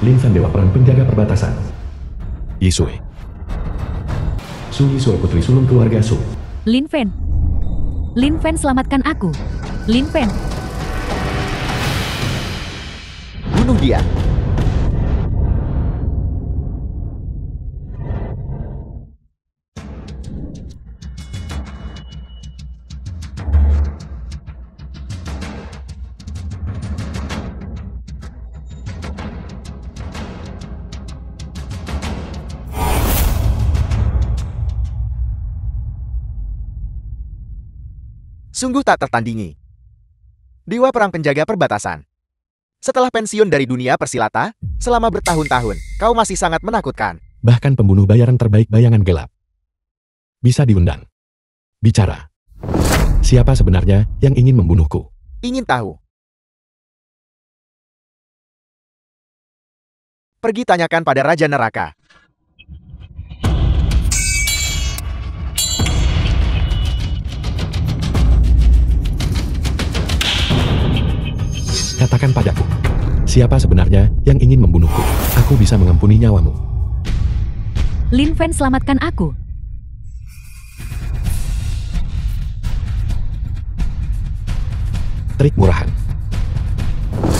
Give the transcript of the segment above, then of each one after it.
Lin Fan Dewa Perang Penjaga Perbatasan. Yisui. Su Yisui Putri Sulung Keluarga Su. Lin Fan. Lin Fan, selamatkan aku. Lin Fan. Bunuh dia. Sungguh tak tertandingi. Dewa Perang Penjaga Perbatasan. Setelah pensiun dari dunia persilata, selama bertahun-tahun, kau masih sangat menakutkan. Bahkan pembunuh bayaran terbaik bayangan gelap. Bisa diundang. Bicara. Siapa sebenarnya yang ingin membunuhku? Ingin tahu? Pergi tanyakan pada Raja Neraka. Katakan padaku. Siapa sebenarnya yang ingin membunuhku? Aku bisa mengampuni nyawamu. Lin Fan, selamatkan aku. Trik murahan.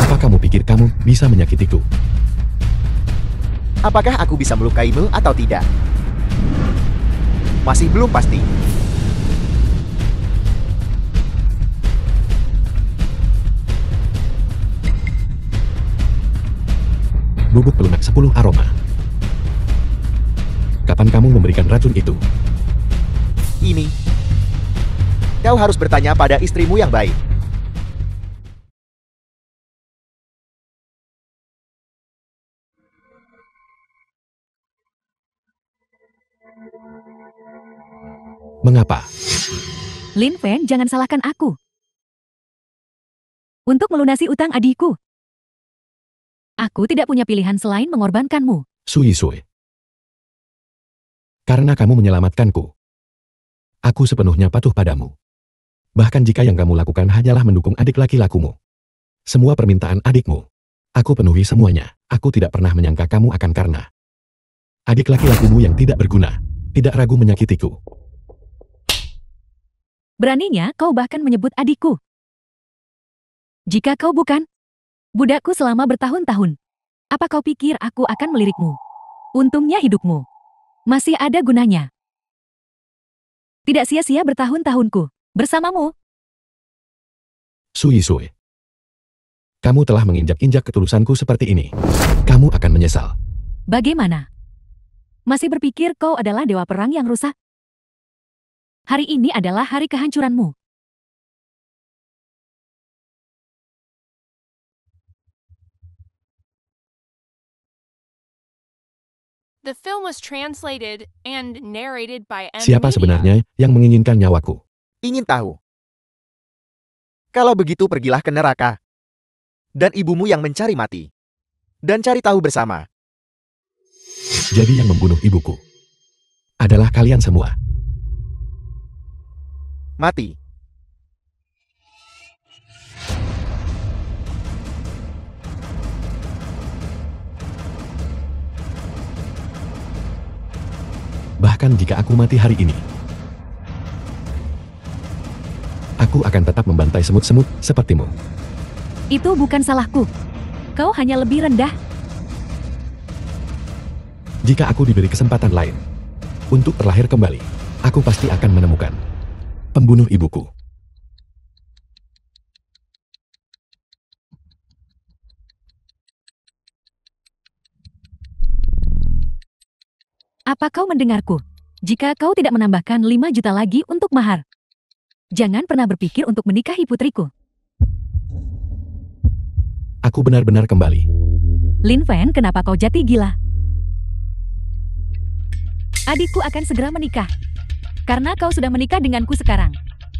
Apa kamu pikir kamu bisa menyakitiku? Apakah aku bisa melukaimu atau tidak? Masih belum pasti. Bubuk pelunak 10 aroma. Kapan kamu memberikan racun itu? Ini. Kau harus bertanya pada istrimu yang baik. Mengapa? Lin Fan, jangan salahkan aku. Untuk melunasi utang adikku. Aku tidak punya pilihan selain mengorbankanmu. Su Yisui. Karena kamu menyelamatkanku. Aku sepenuhnya patuh padamu. Bahkan jika yang kamu lakukan hanyalah mendukung adik laki-lakumu. Semua permintaan adikmu. Aku penuhi semuanya. Aku tidak pernah menyangka kamu akan karena adik laki-lakumu yang tidak berguna. Tidak ragu menyakitiku. Beraninya kau bahkan menyebut adikku. Jika kau bukan budakku selama bertahun-tahun, apa kau pikir aku akan melirikmu? Untungnya hidupmu masih ada gunanya. Tidak sia-sia bertahun-tahunku bersamamu. Su Yisui. Kamu telah menginjak-injak ketulusanku seperti ini. Kamu akan menyesal. Bagaimana? Masih berpikir kau adalah dewa perang yang rusak? Hari ini adalah hari kehancuranmu. The film was translated and narrated by Siapa Media. sebenarnya yang menginginkan nyawaku? Ingin tahu? Kalau begitu pergilah ke neraka. Dan ibumu yang mencari mati. Dan cari tahu bersama. Jadi yang membunuh ibuku adalah kalian semua. Mati. Bahkan jika aku mati hari ini, aku akan tetap membantai semut-semut sepertimu. Itu bukan salahku. Kau hanya lebih rendah. Jika aku diberi kesempatan lain untuk terlahir kembali, aku pasti akan menemukan pembunuh ibuku. Apa kau mendengarku? Jika kau tidak menambahkan 5 juta lagi untuk mahar, jangan pernah berpikir untuk menikahi putriku. Aku benar-benar kembali. Lin Fan, kenapa kau jati gila? Adikku akan segera menikah. Karena kau sudah menikah denganku sekarang.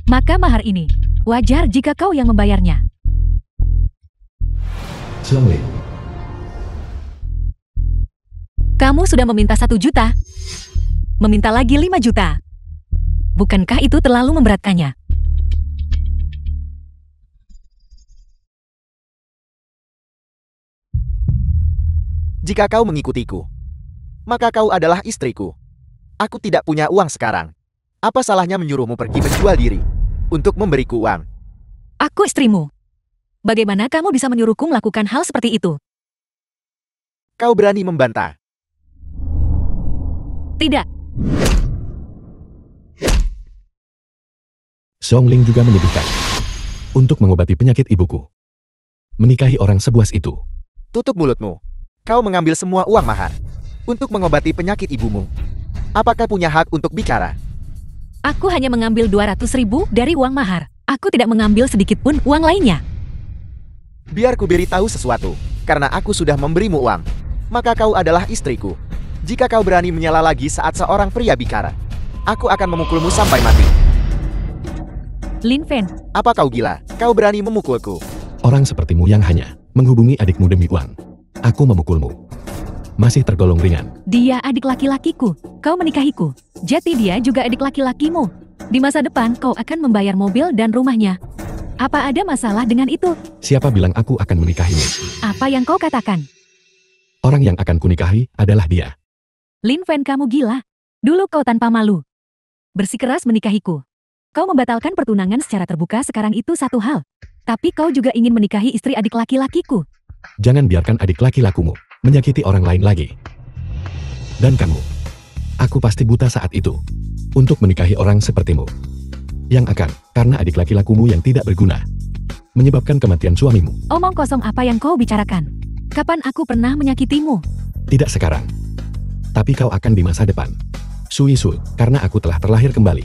Maka mahar ini wajar jika kau yang membayarnya. Xiang Lin. Kamu sudah meminta 1 juta. Meminta lagi 5 juta. Bukankah itu terlalu memberatkannya? Jika kau mengikutiku, maka kau adalah istriku. Aku tidak punya uang sekarang. Apa salahnya menyuruhmu pergi menjual diri untuk memberiku uang? Aku istrimu. Bagaimana kamu bisa menyuruhku melakukan hal seperti itu? Kau berani membantah? Tidak. Songling juga menyebutkan, untuk mengobati penyakit ibuku. Menikahi orang sebuas itu. Tutup mulutmu. Kau mengambil semua uang mahar untuk mengobati penyakit ibumu. Apakah punya hak untuk bicara? Aku hanya mengambil 200.000 dari uang mahar. Aku tidak mengambil sedikit pun uang lainnya. Biar ku beritahu sesuatu. Karena aku sudah memberimu uang, maka kau adalah istriku. Jika kau berani menyela lagi saat seorang pria bicara, aku akan memukulmu sampai mati. Lin Fen, Apa kau gila? Kau berani memukulku? Orang sepertimu yang hanya menghubungi adikmu demi uang. Aku memukulmu. Masih tergolong ringan. dia adik laki-lakiku. Kau menikahiku. Jadi dia juga adik laki-lakimu. Di masa depan kau akan membayar mobil dan rumahnya. Apa ada masalah dengan itu? Siapa bilang aku akan menikahimu? Apa yang kau katakan? Orang yang akan kunikahi adalah dia. Lin Fen, kamu gila. Dulu kau tanpa malu bersikeras menikahiku. Kau membatalkan pertunangan secara terbuka, sekarang itu satu hal. Tapi kau juga ingin menikahi istri adik laki-lakiku. Jangan biarkan adik laki-lakumu menyakiti orang lain lagi. Dan kamu, aku pasti buta saat itu untuk menikahi orang sepertimu. Yang akan, karena adik laki-lakumu yang tidak berguna, menyebabkan kematian suamimu. Omong kosong apa yang kau bicarakan? Kapan aku pernah menyakitimu? Tidak sekarang. Tapi kau akan di masa depan. Sui Su, karena aku telah terlahir kembali.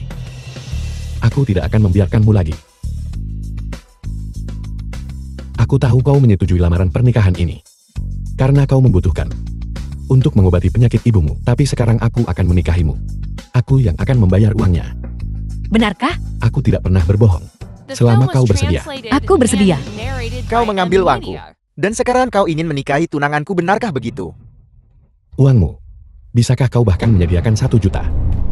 Aku tidak akan membiarkanmu lagi. Aku tahu kau menyetujui lamaran pernikahan ini. Karena kau membutuhkan untuk mengobati penyakit ibumu. Tapi sekarang aku akan menikahimu. Aku yang akan membayar uangnya. Benarkah? Aku tidak pernah berbohong. The Selama film was kau bersedia. translated Aku bersedia. and narrated Kau by mengambil Emily uangku. Media. Dan sekarang kau ingin menikahi tunanganku, benarkah begitu? Uangmu. Bisakah kau bahkan menyediakan 1 juta?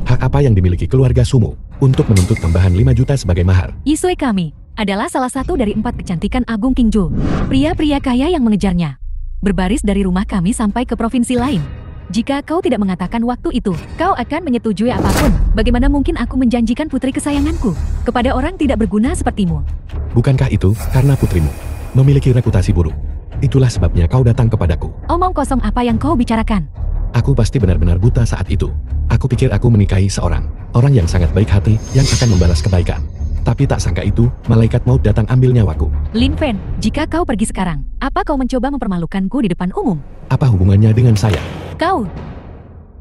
Hak apa yang dimiliki keluarga Sumu untuk menuntut tambahan 5 juta sebagai mahar? Isui kami adalah salah satu dari 4 kecantikan Agung Qingzhou. Pria-pria kaya yang mengejarnya. Berbaris dari rumah kami sampai ke provinsi lain. Jika kau tidak mengatakan waktu itu, kau akan menyetujui apapun. Bagaimana mungkin aku menjanjikan putri kesayanganku kepada orang tidak berguna sepertimu? Bukankah itu karena putrimu memiliki reputasi buruk? Itulah sebabnya kau datang kepadaku. Omong kosong apa yang kau bicarakan? Aku pasti benar-benar buta saat itu. Aku pikir aku menikahi seorang orang yang sangat baik hati yang akan membalas kebaikan. Tapi tak sangka itu, malaikat maut datang ambil nyawaku. Lin Fen, jika kau pergi sekarang, apa kau mencoba mempermalukanku di depan umum? Apa hubungannya dengan saya? Kau,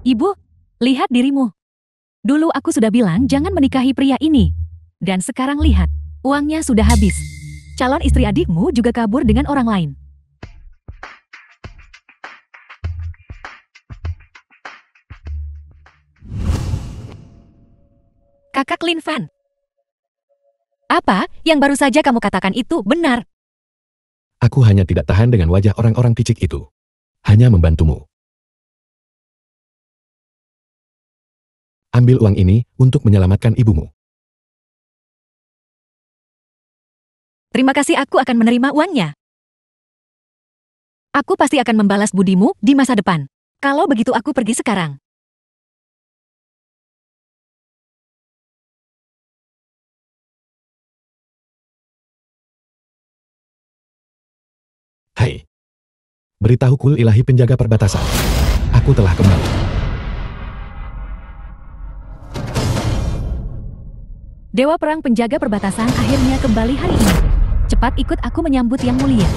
ibu, lihat dirimu. Dulu aku sudah bilang jangan menikahi pria ini. Dan sekarang lihat, uangnya sudah habis. Calon istri adikmu juga kabur dengan orang lain. Kakak Lin Fan. Apa yang baru saja kamu katakan itu benar? Aku hanya tidak tahan dengan wajah orang-orang picik itu. Hanya membantumu. Ambil uang ini untuk menyelamatkan ibumu. Terima kasih, aku akan menerima uangnya. Aku pasti akan membalas budimu di masa depan. Kalau begitu aku pergi sekarang. Hai. Beritahu Kul Ilahi penjaga perbatasan. Aku telah kembali. Dewa Perang penjaga perbatasan akhirnya kembali hari ini. Cepat ikut aku menyambut yang mulia.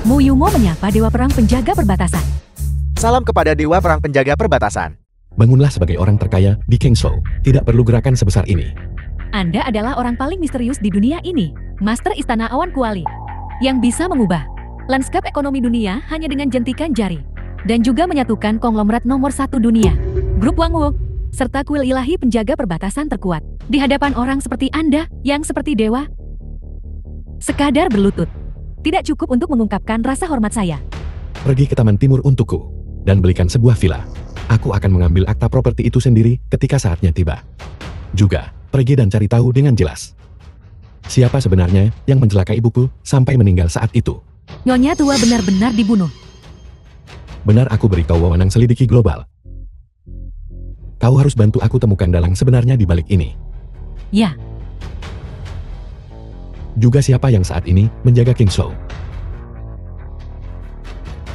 Mu Yumo menyapa Dewa Perang penjaga perbatasan. Salam kepada Dewa Perang penjaga perbatasan. Bangunlah sebagai orang terkaya di Kingshou. Tidak perlu gerakan sebesar ini. Anda adalah orang paling misterius di dunia ini. Master Istana Awan Kuali. Yang bisa mengubah lanskap ekonomi dunia hanya dengan jentikan jari. Dan juga menyatukan konglomerat nomor 1 dunia. Grup Wangwo. Serta kuil ilahi penjaga perbatasan terkuat. Di hadapan orang seperti Anda, yang seperti dewa. Sekadar berlutut. Tidak cukup untuk mengungkapkan rasa hormat saya. Pergi ke Taman Timur untukku. Dan belikan sebuah villa. Aku akan mengambil akta properti itu sendiri ketika saatnya tiba. Juga, pergi dan cari tahu dengan jelas. Siapa sebenarnya yang mencelakai ibuku sampai meninggal saat itu? Nyonya tua benar-benar dibunuh. Benar aku beri kau wewenang selidiki global. Kau harus bantu aku temukan dalang sebenarnya di balik ini. Ya, Juga siapa yang saat ini menjaga King Shou.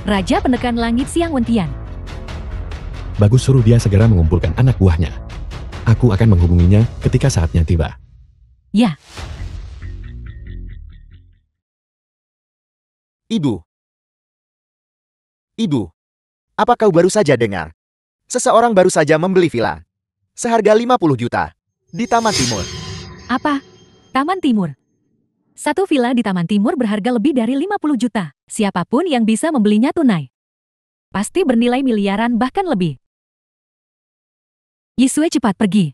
Raja Penekan Langit Siang Wentian. Bagus, suruh dia segera mengumpulkan anak buahnya. Aku akan menghubunginya ketika saatnya tiba. Ya, Ibu. Ibu. Apa kau baru saja dengar? Seseorang baru saja membeli villa. Seharga 50 juta. Di Taman Timur. apa? Taman Timur. Satu villa di Taman Timur berharga lebih dari 50 juta. Siapapun yang bisa membelinya tunai. Pasti bernilai miliaran bahkan lebih. Yisue cepat pergi.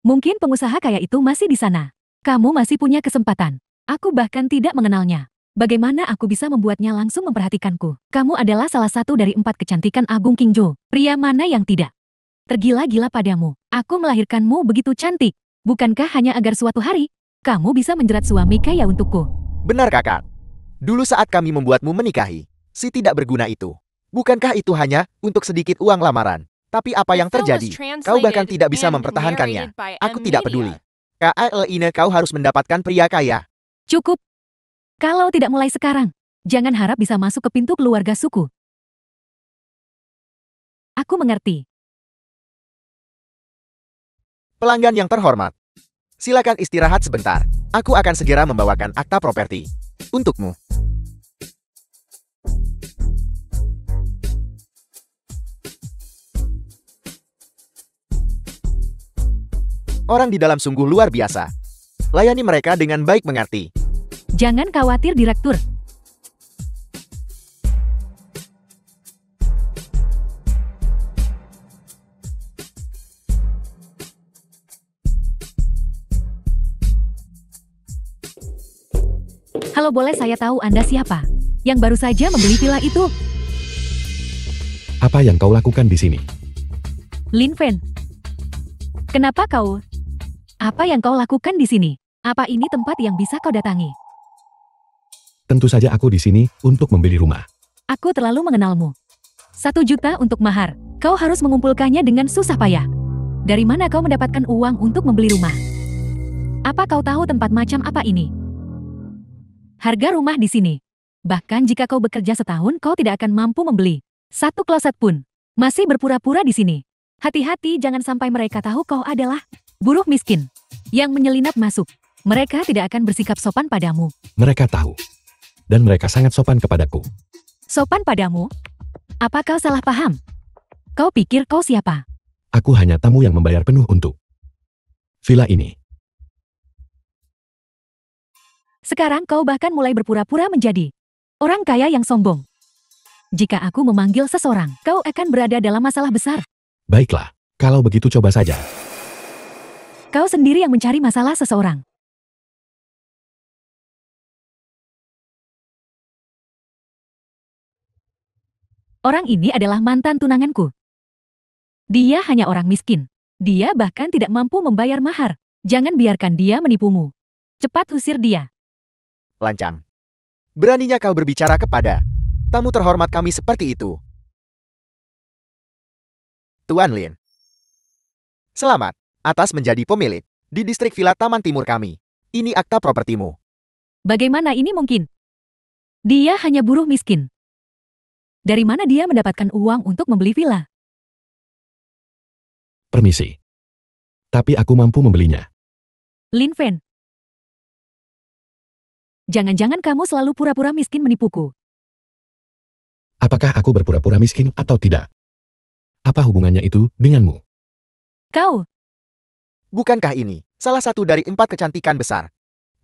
Mungkin pengusaha kaya itu masih di sana. Kamu masih punya kesempatan. Aku bahkan tidak mengenalnya. Bagaimana aku bisa membuatnya langsung memperhatikanku? Kamu adalah salah satu dari 4 kecantikan Agung Qingzhou. Pria mana yang tidak tergila-gila padamu? Aku melahirkanmu begitu cantik. Bukankah hanya agar suatu hari, kamu bisa menjerat suami kaya untukku? Benar kakak. Dulu saat kami membuatmu menikahi, si tidak berguna itu. Bukankah itu hanya untuk sedikit uang lamaran? Tapi apa yang terjadi? Kau bahkan tidak bisa mempertahankannya. Aku tidak peduli. Kali kau harus mendapatkan pria kaya. Cukup. Kalau tidak mulai sekarang, jangan harap bisa masuk ke pintu keluarga suku. Aku mengerti. Pelanggan yang terhormat, silakan istirahat sebentar. Aku akan segera membawakan akta properti untukmu. Orang di dalam sungguh luar biasa. Layani mereka dengan baik mengerti. Jangan khawatir, Direktur. Halo, boleh saya tahu Anda siapa? Yang baru saja membeli villa itu? Apa yang kau lakukan di sini? Lin Fen. Kenapa kau? Apa yang kau lakukan di sini? Apa ini tempat yang bisa kau datangi? Tentu saja aku di sini untuk membeli rumah. Aku terlalu mengenalmu. 1 juta untuk mahar. Kau harus mengumpulkannya dengan susah payah. Dari mana kau mendapatkan uang untuk membeli rumah? Apa kau tahu tempat macam apa ini? Harga rumah di sini. Bahkan jika kau bekerja setahun, kau tidak akan mampu membeli 1 kloset pun. Masih berpura-pura di sini. Hati-hati jangan sampai mereka tahu kau adalah buruh miskin yang menyelinap masuk. Mereka tidak akan bersikap sopan padamu. Mereka tahu. Dan mereka sangat sopan kepadaku. Sopan padamu? Apa kau salah paham? Kau pikir kau siapa? Aku hanya tamu yang membayar penuh untuk villa ini. Sekarang kau bahkan mulai berpura-pura menjadi orang kaya yang sombong. Jika aku memanggil seseorang, kau akan berada dalam masalah besar. Baiklah, kalau begitu coba saja. Kau sendiri yang mencari masalah seseorang. Orang ini adalah mantan tunanganku. Dia hanya orang miskin. Dia bahkan tidak mampu membayar mahar. Jangan biarkan dia menipumu. Cepat usir dia. Lancang. Beraninya kau berbicara kepada tamu terhormat kami seperti itu. Tuan Lin. Selamat atas menjadi pemilik di distrik Villa Taman Timur kami. Ini akta propertimu. Bagaimana ini mungkin? Dia hanya buruh miskin. Dari mana dia mendapatkan uang untuk membeli villa? Permisi. Tapi aku mampu membelinya. Lin Fen. Jangan-jangan kamu selalu pura-pura miskin menipuku. Apakah aku berpura-pura miskin atau tidak? Apa hubungannya itu denganmu? Kau, Bukankah ini salah satu dari 4 kecantikan besar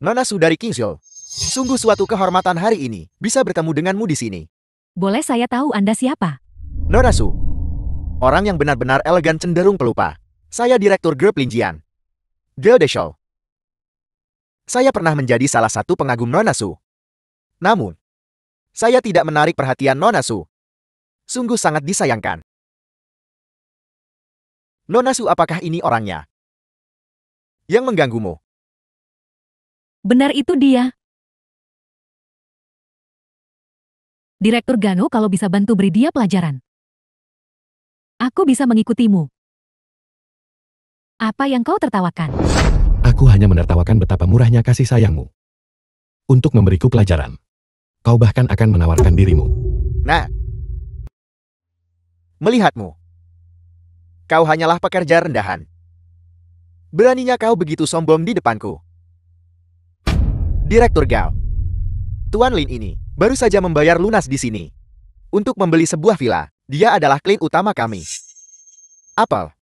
Nona Su dari Qingzhou? Sungguh suatu kehormatan hari ini bisa bertemu denganmu di sini. boleh saya tahu Anda siapa? Nona Su. Orang yang benar-benar elegan cenderung pelupa. Saya Direktur grup Linjian. Geo de Show. Saya pernah menjadi salah satu pengagum Nona Su. Namun, saya tidak menarik perhatian Nona Su. Sungguh sangat disayangkan. Nona Su, apakah ini orangnya? yang mengganggumu. Benar itu dia. Direktur Gano kalau bisa bantu beri dia pelajaran. Aku bisa mengikutimu. Apa yang kau tertawakan? Aku hanya menertawakan betapa murahnya kasih sayangmu. Untuk memberiku pelajaran. Kau bahkan akan menawarkan dirimu. Nah, melihatmu. Kau hanyalah pekerja rendahan. Beraninya kau begitu sombong di depanku. Direktur Gao. Tuan Lin ini baru saja membayar lunas di sini. Untuk membeli sebuah villa. Dia adalah klien utama kami. Apel.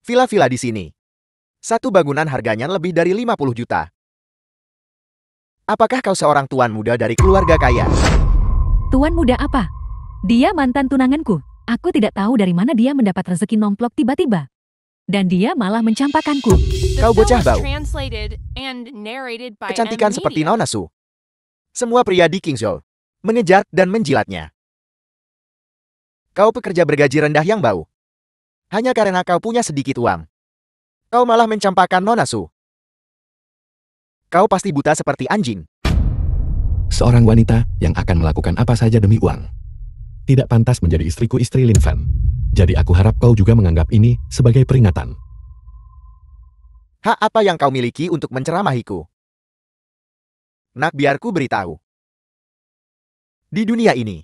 Villa-villa di sini. Satu bangunan harganya lebih dari 50 juta. Apakah kau seorang tuan muda dari keluarga kaya? Tuan muda apa? Dia mantan tunanganku. Aku tidak tahu dari mana dia mendapat rezeki nomplok tiba-tiba. Dan dia malah mencampakkanku. The Kau film bocah was bau. translated and narrated by Kecantikan M seperti Media. Nona Su. Semua pria di Kingzhou mengejar dan menjilatnya. Kau pekerja bergaji rendah yang bau. Hanya karena kau punya sedikit uang. Kau malah mencampakkan Nona Su. Kau pasti buta seperti anjing. Seorang wanita yang akan melakukan apa saja demi uang. Tidak pantas menjadi istriku istri Lin Fan. Jadi aku harap kau juga menganggap ini sebagai peringatan. Hak apa yang kau miliki untuk menceramahiku? Nak, biar ku beritahu. Di dunia ini,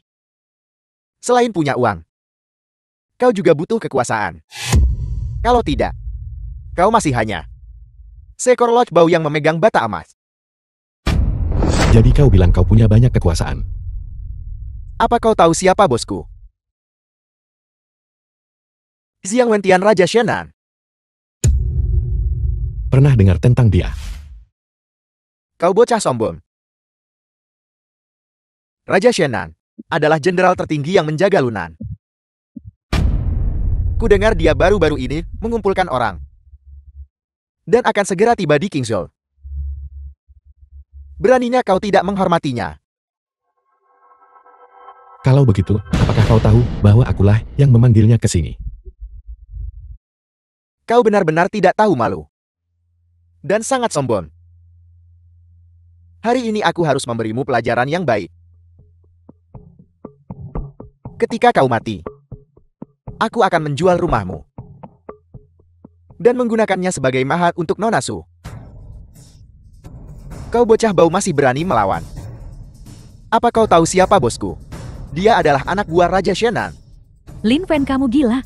selain punya uang, kau juga butuh kekuasaan. Kalau tidak, kau masih hanya seekor lodge bau yang memegang bata emas. Jadi kau bilang kau punya banyak kekuasaan. Apa kau tahu siapa bosku? Xiang Wentian Raja Shenan. Pernah dengar tentang dia? Kau bocah sombong. Raja Shenan adalah jenderal tertinggi yang menjaga Lunan. Ku dengar dia baru-baru ini mengumpulkan orang. Dan akan segera tiba di Kingzhou. Beraninya kau tidak menghormatinya. Kalau begitu, apakah kau tahu bahwa akulah yang memanggilnya ke sini? Kau benar-benar tidak tahu malu. Dan sangat sombong. Hari ini aku harus memberimu pelajaran yang baik. Ketika kau mati, aku akan menjual rumahmu. Dan menggunakannya sebagai mahar untuk Nona Su. Kau bocah bau masih berani melawan. Apa kau tahu siapa bosku? Dia adalah anak buah Raja Shenan. Lin Fan, kamu gila.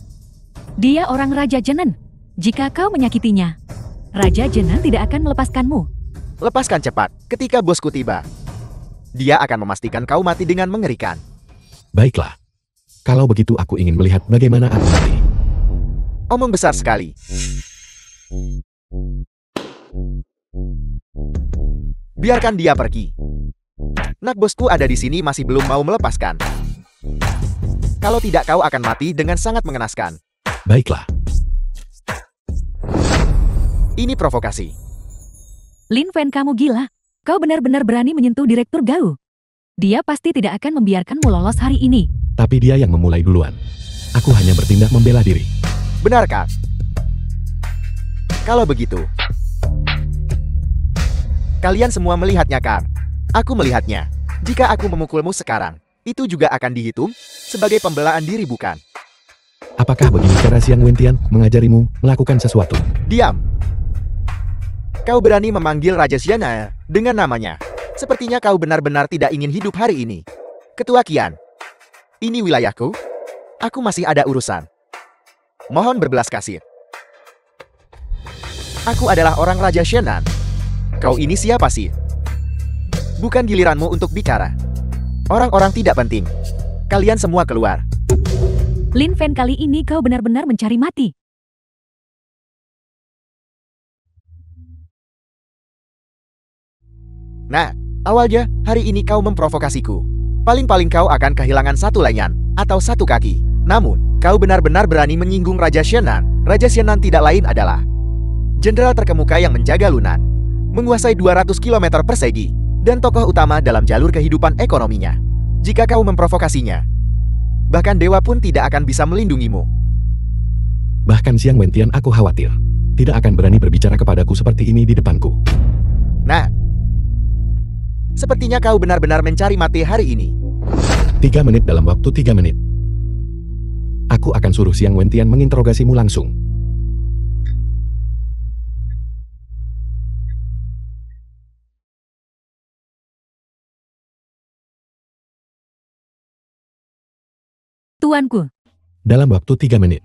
Dia orang Raja Jenen. Jika kau menyakitinya, Raja Jenen tidak akan melepaskanmu. Lepaskan cepat ketika bosku tiba. Dia akan memastikan kau mati dengan mengerikan. Baiklah. Kalau begitu aku ingin melihat bagaimana aku mati. Omong besar sekali. Biarkan dia pergi. Nak, bosku ada di sini masih belum mau melepaskan. Kalau tidak kau akan mati dengan sangat mengenaskan. Baiklah. Ini provokasi. Lin Fan, kamu gila. Kau benar-benar berani menyentuh Direktur Gao. Dia pasti tidak akan membiarkanmu lolos hari ini. Tapi dia yang memulai duluan. Aku hanya bertindak membela diri. Benarkah? Kalau begitu, kalian semua melihatnya kan? Aku melihatnya. Jika aku memukulmu sekarang, itu juga akan dihitung sebagai pembelaan diri, bukan? Apakah begini cara Xiang Wentian mengajarimu melakukan sesuatu? Diam. Kau berani memanggil Raja Xiana dengan namanya. Sepertinya kau benar-benar tidak ingin hidup hari ini. Ketua Qian, ini wilayahku. Aku masih ada urusan. Mohon berbelas kasih. Aku adalah orang Raja Shenan. Kau ini siapa sih? Bukan giliranmu untuk bicara. Orang-orang tidak penting. Kalian semua keluar. Lin Fan, kali ini kau benar-benar mencari mati. Nah, awalnya hari ini kau memprovokasiku. Paling-paling kau akan kehilangan satu lengan atau satu kaki. Namun, kau benar-benar berani menyinggung Raja Shenan. Raja Shenan tidak lain adalah jenderal terkemuka yang menjaga Lunan, menguasai 200 km persegi, dan tokoh utama dalam jalur kehidupan ekonominya. Jika kau memprovokasinya, bahkan dewa pun tidak akan bisa melindungimu. Bahkan Xiang Wentian aku khawatir. tidak akan berani berbicara kepadaku seperti ini di depanku. Nah, sepertinya kau benar-benar mencari mati hari ini. 3 menit dalam waktu 3 menit. Aku akan suruh Xiang Wentian menginterogasimu langsung. Tuanku, Dalam waktu 3 menit,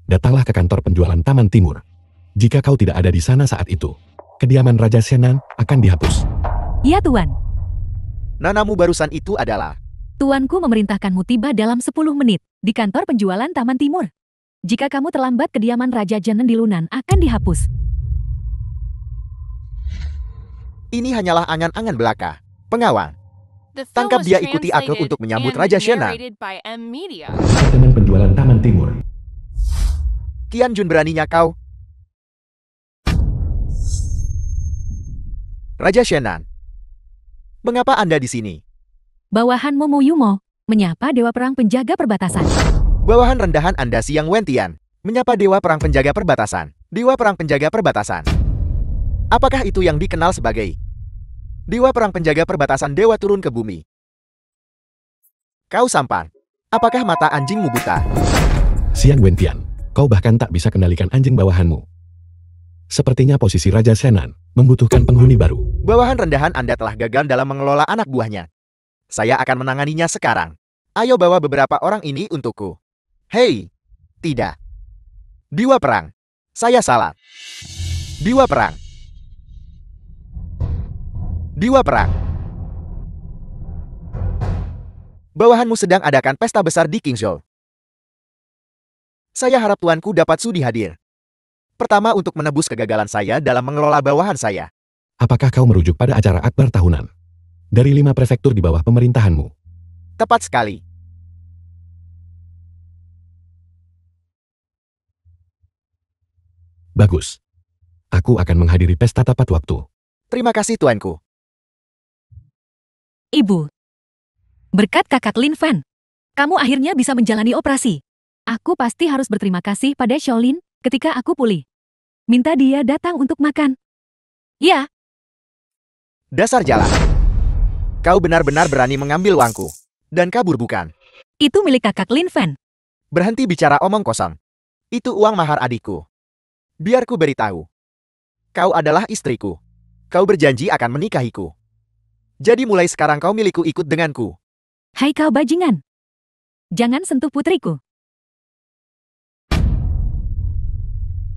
datanglah ke kantor penjualan Taman Timur. Jika kau tidak ada di sana saat itu, kediaman Raja Shenan akan dihapus. ya Tuan. Nanamu barusan itu adalah... Tuanku memerintahkanmu tiba dalam 10 menit di kantor penjualan Taman Timur. Jika kamu terlambat, kediaman Raja Shenan di Lunan akan dihapus. Ini hanyalah angan-angan belaka. Pengawal, The film tangkap was dia, ikuti aku translated untuk menyambut and Raja Shenan. narrated by M Media. Departemen penjualan Taman Timur. Kian Jun, beraninya kau. Raja Shenan, mengapa Anda di sini? Bawahan Momo Yumo menyapa Dewa Perang Penjaga Perbatasan. Bawahan rendahan Anda Xiang Wentian menyapa Dewa Perang Penjaga Perbatasan. Dewa Perang Penjaga Perbatasan. Apakah itu yang dikenal sebagai Dewa Perang Penjaga Perbatasan? Dewa turun ke bumi. Kau sampan. Apakah mata anjingmu buta? Xiang Wentian, kau bahkan tak bisa kendalikan anjing bawahanmu. Sepertinya posisi Raja Shenan membutuhkan penghuni baru. Bawahan rendahan Anda telah gagal dalam mengelola anak buahnya. Saya akan menanganinya sekarang. Ayo bawa beberapa orang ini untukku. Hei, tidak. Dewa Perang. Saya salah. Dewa Perang. Dewa Perang. Bawahanmu sedang adakan pesta besar di Qingzhou. Saya harap tuanku dapat sudi hadir. Pertama, untuk menebus kegagalan saya dalam mengelola bawahan saya. Apakah kau merujuk pada acara akbar tahunan dari 5 prefektur di bawah pemerintahanmu? Tepat sekali. Bagus. Aku akan menghadiri pesta tepat waktu. Terima kasih tuanku. Ibu, berkat kakak Lin Fan, kamu akhirnya bisa menjalani operasi. Aku pasti harus berterima kasih pada Shaolin ketika aku pulih. Minta dia datang untuk makan. Ya, Dasar jalan. Kau benar-benar berani mengambil uangku. Dan kabur, bukan? itu milik kakak Lin Fan. Berhenti bicara omong kosong. Itu uang mahar adikku. Biar ku beritahu. Kau adalah istriku. Kau berjanji akan menikahiku. Jadi mulai sekarang kau milikku, ikut denganku. Hai kau bajingan. Jangan sentuh putriku.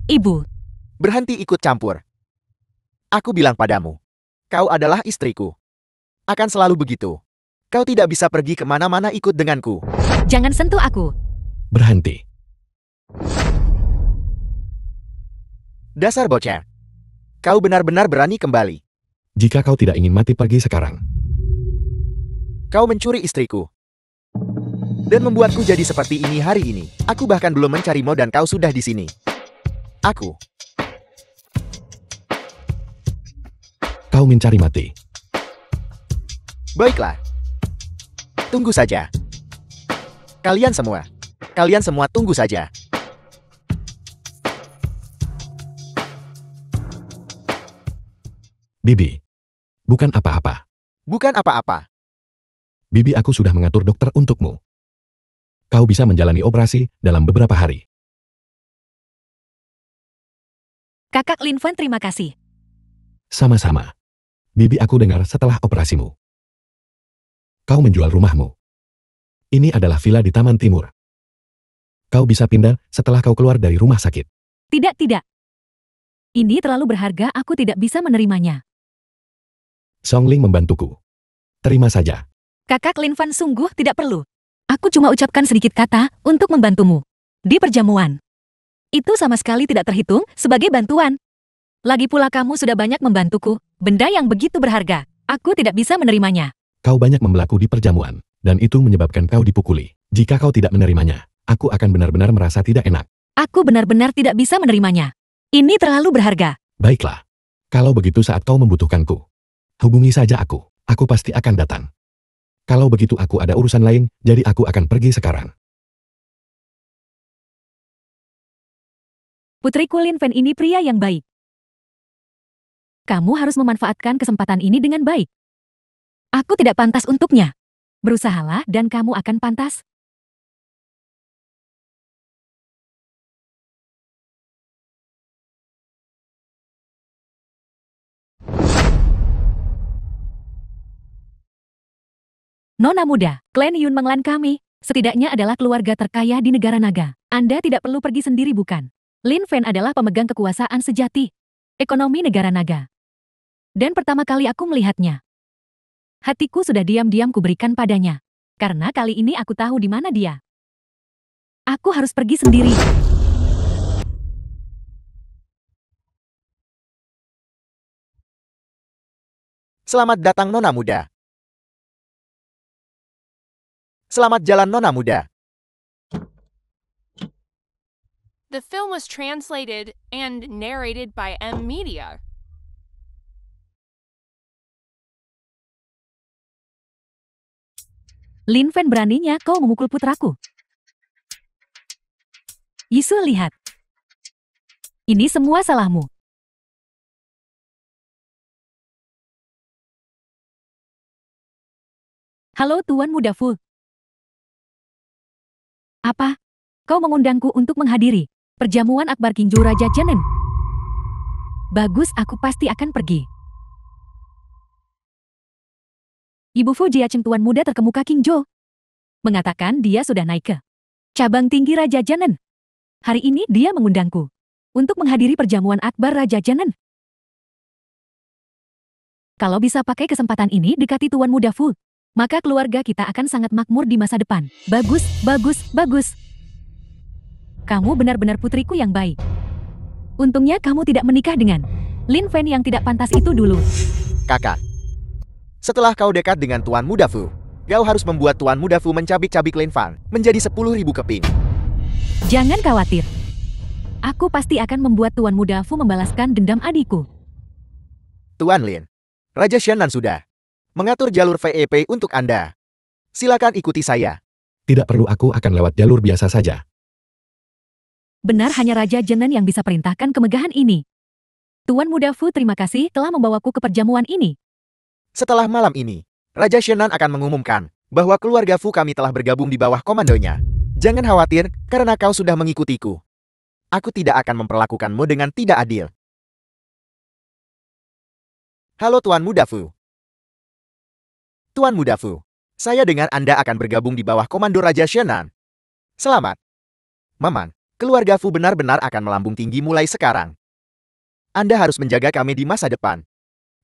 Ibu, Berhenti ikut campur. Aku bilang padamu. Kau adalah istriku. Akan selalu begitu. Kau tidak bisa pergi kemana-mana ikut denganku. jangan sentuh aku. Berhenti. Dasar bocah. Kau benar-benar berani kembali. Jika kau tidak ingin mati, pergi sekarang. Kau mencuri istriku. Dan membuatku jadi seperti ini hari ini. Aku bahkan belum mencarimu dan kau sudah di sini. Aku. Kau mencari mati. Baiklah. Tunggu saja. Kalian semua tunggu saja. Bibi. Bukan apa-apa. Bukan apa-apa. Bibi, aku sudah mengatur dokter untukmu. Kau bisa menjalani operasi dalam beberapa hari. Kakak Lin Fan, terima kasih. Sama-sama. Bibi, aku dengar setelah operasimu. Kau menjual rumahmu. Ini adalah villa di Taman Timur. Kau bisa pindah setelah kau keluar dari rumah sakit. Tidak, tidak. Ini terlalu berharga, aku tidak bisa menerimanya. Songling membantuku. Terima saja. Kakak Lin Fan, sungguh tidak perlu. Aku cuma ucapkan sedikit kata untuk membantumu. Di perjamuan. Itu sama sekali tidak terhitung sebagai bantuan. Lagi pula kamu sudah banyak membantuku, benda yang begitu berharga. Aku tidak bisa menerimanya. Kau banyak membelaku di perjamuan, dan itu menyebabkan kau dipukuli. Jika kau tidak menerimanya, aku akan benar-benar merasa tidak enak. Aku benar-benar tidak bisa menerimanya. Ini terlalu berharga. Baiklah. Kalau begitu saat kau membutuhkanku, hubungi saja aku. Aku pasti akan datang. Kalau begitu aku ada urusan lain, jadi aku akan pergi sekarang. Putriku Lin Fen ini pria yang baik. Kamu harus memanfaatkan kesempatan ini dengan baik. Aku tidak pantas untuknya. Berusahalah dan kamu akan pantas. Nona muda, klan Yun Menglan kami, setidaknya adalah keluarga terkaya di negara naga. Anda tidak perlu pergi sendiri bukan? Lin Fen adalah pemegang kekuasaan sejati. Ekonomi negara naga. Dan pertama kali aku melihatnya. Hatiku sudah diam-diam kuberikan padanya. Karena kali ini aku tahu di mana dia. Aku harus pergi sendiri. Selamat datang Nona muda. Selamat jalan Nona muda. The film was translated and narrated by M Media. Lin Fen, beraninya kau memukul putraku. Yisu, lihat. Ini semua salahmu. Halo Tuan Muda Fu. Apa? Kau mengundangku untuk menghadiri perjamuan akbar Qingzhou Raja Zhenen? Bagus, aku pasti akan pergi. Ibu Fu Jiacheng, Tuan Muda terkemuka Qingzhou, mengatakan dia sudah naik ke cabang tinggi Raja Zhenen. Hari ini dia mengundangku untuk menghadiri perjamuan akbar Raja Zhenen. Kalau bisa pakai kesempatan ini dekati Tuan Muda Fu, maka keluarga kita akan sangat makmur di masa depan. Bagus, bagus, bagus. Kamu benar-benar putriku yang baik. Untungnya kamu tidak menikah dengan Lin Fen yang tidak pantas itu dulu. Kakak. Setelah kau dekat dengan Tuan Muda Fu, kau harus membuat Tuan Muda Fu mencabik-cabik Lin Fan menjadi 10.000 keping. Jangan khawatir. Aku pasti akan membuat Tuan Muda Fu membalaskan dendam adikku. Tuan Lin, Raja Shannan sudah mengatur jalur VIP untuk Anda. Silakan ikuti saya. Tidak perlu, aku akan lewat jalur biasa saja. Benar, hanya Raja Zhenen yang bisa perintahkan kemegahan ini. Tuan Muda Fu, terima kasih telah membawaku ke perjamuan ini. Setelah malam ini, Raja Shannan akan mengumumkan bahwa keluarga Fu kami telah bergabung di bawah komandonya. Jangan khawatir, karena kau sudah mengikutiku. Aku tidak akan memperlakukanmu dengan tidak adil. Halo Tuan Muda Fu. Tuan Muda Fu, saya dengar Anda akan bergabung di bawah komando Raja Shannan. Selamat. Maman, keluarga Fu benar-benar akan melambung tinggi mulai sekarang. Anda harus menjaga kami di masa depan.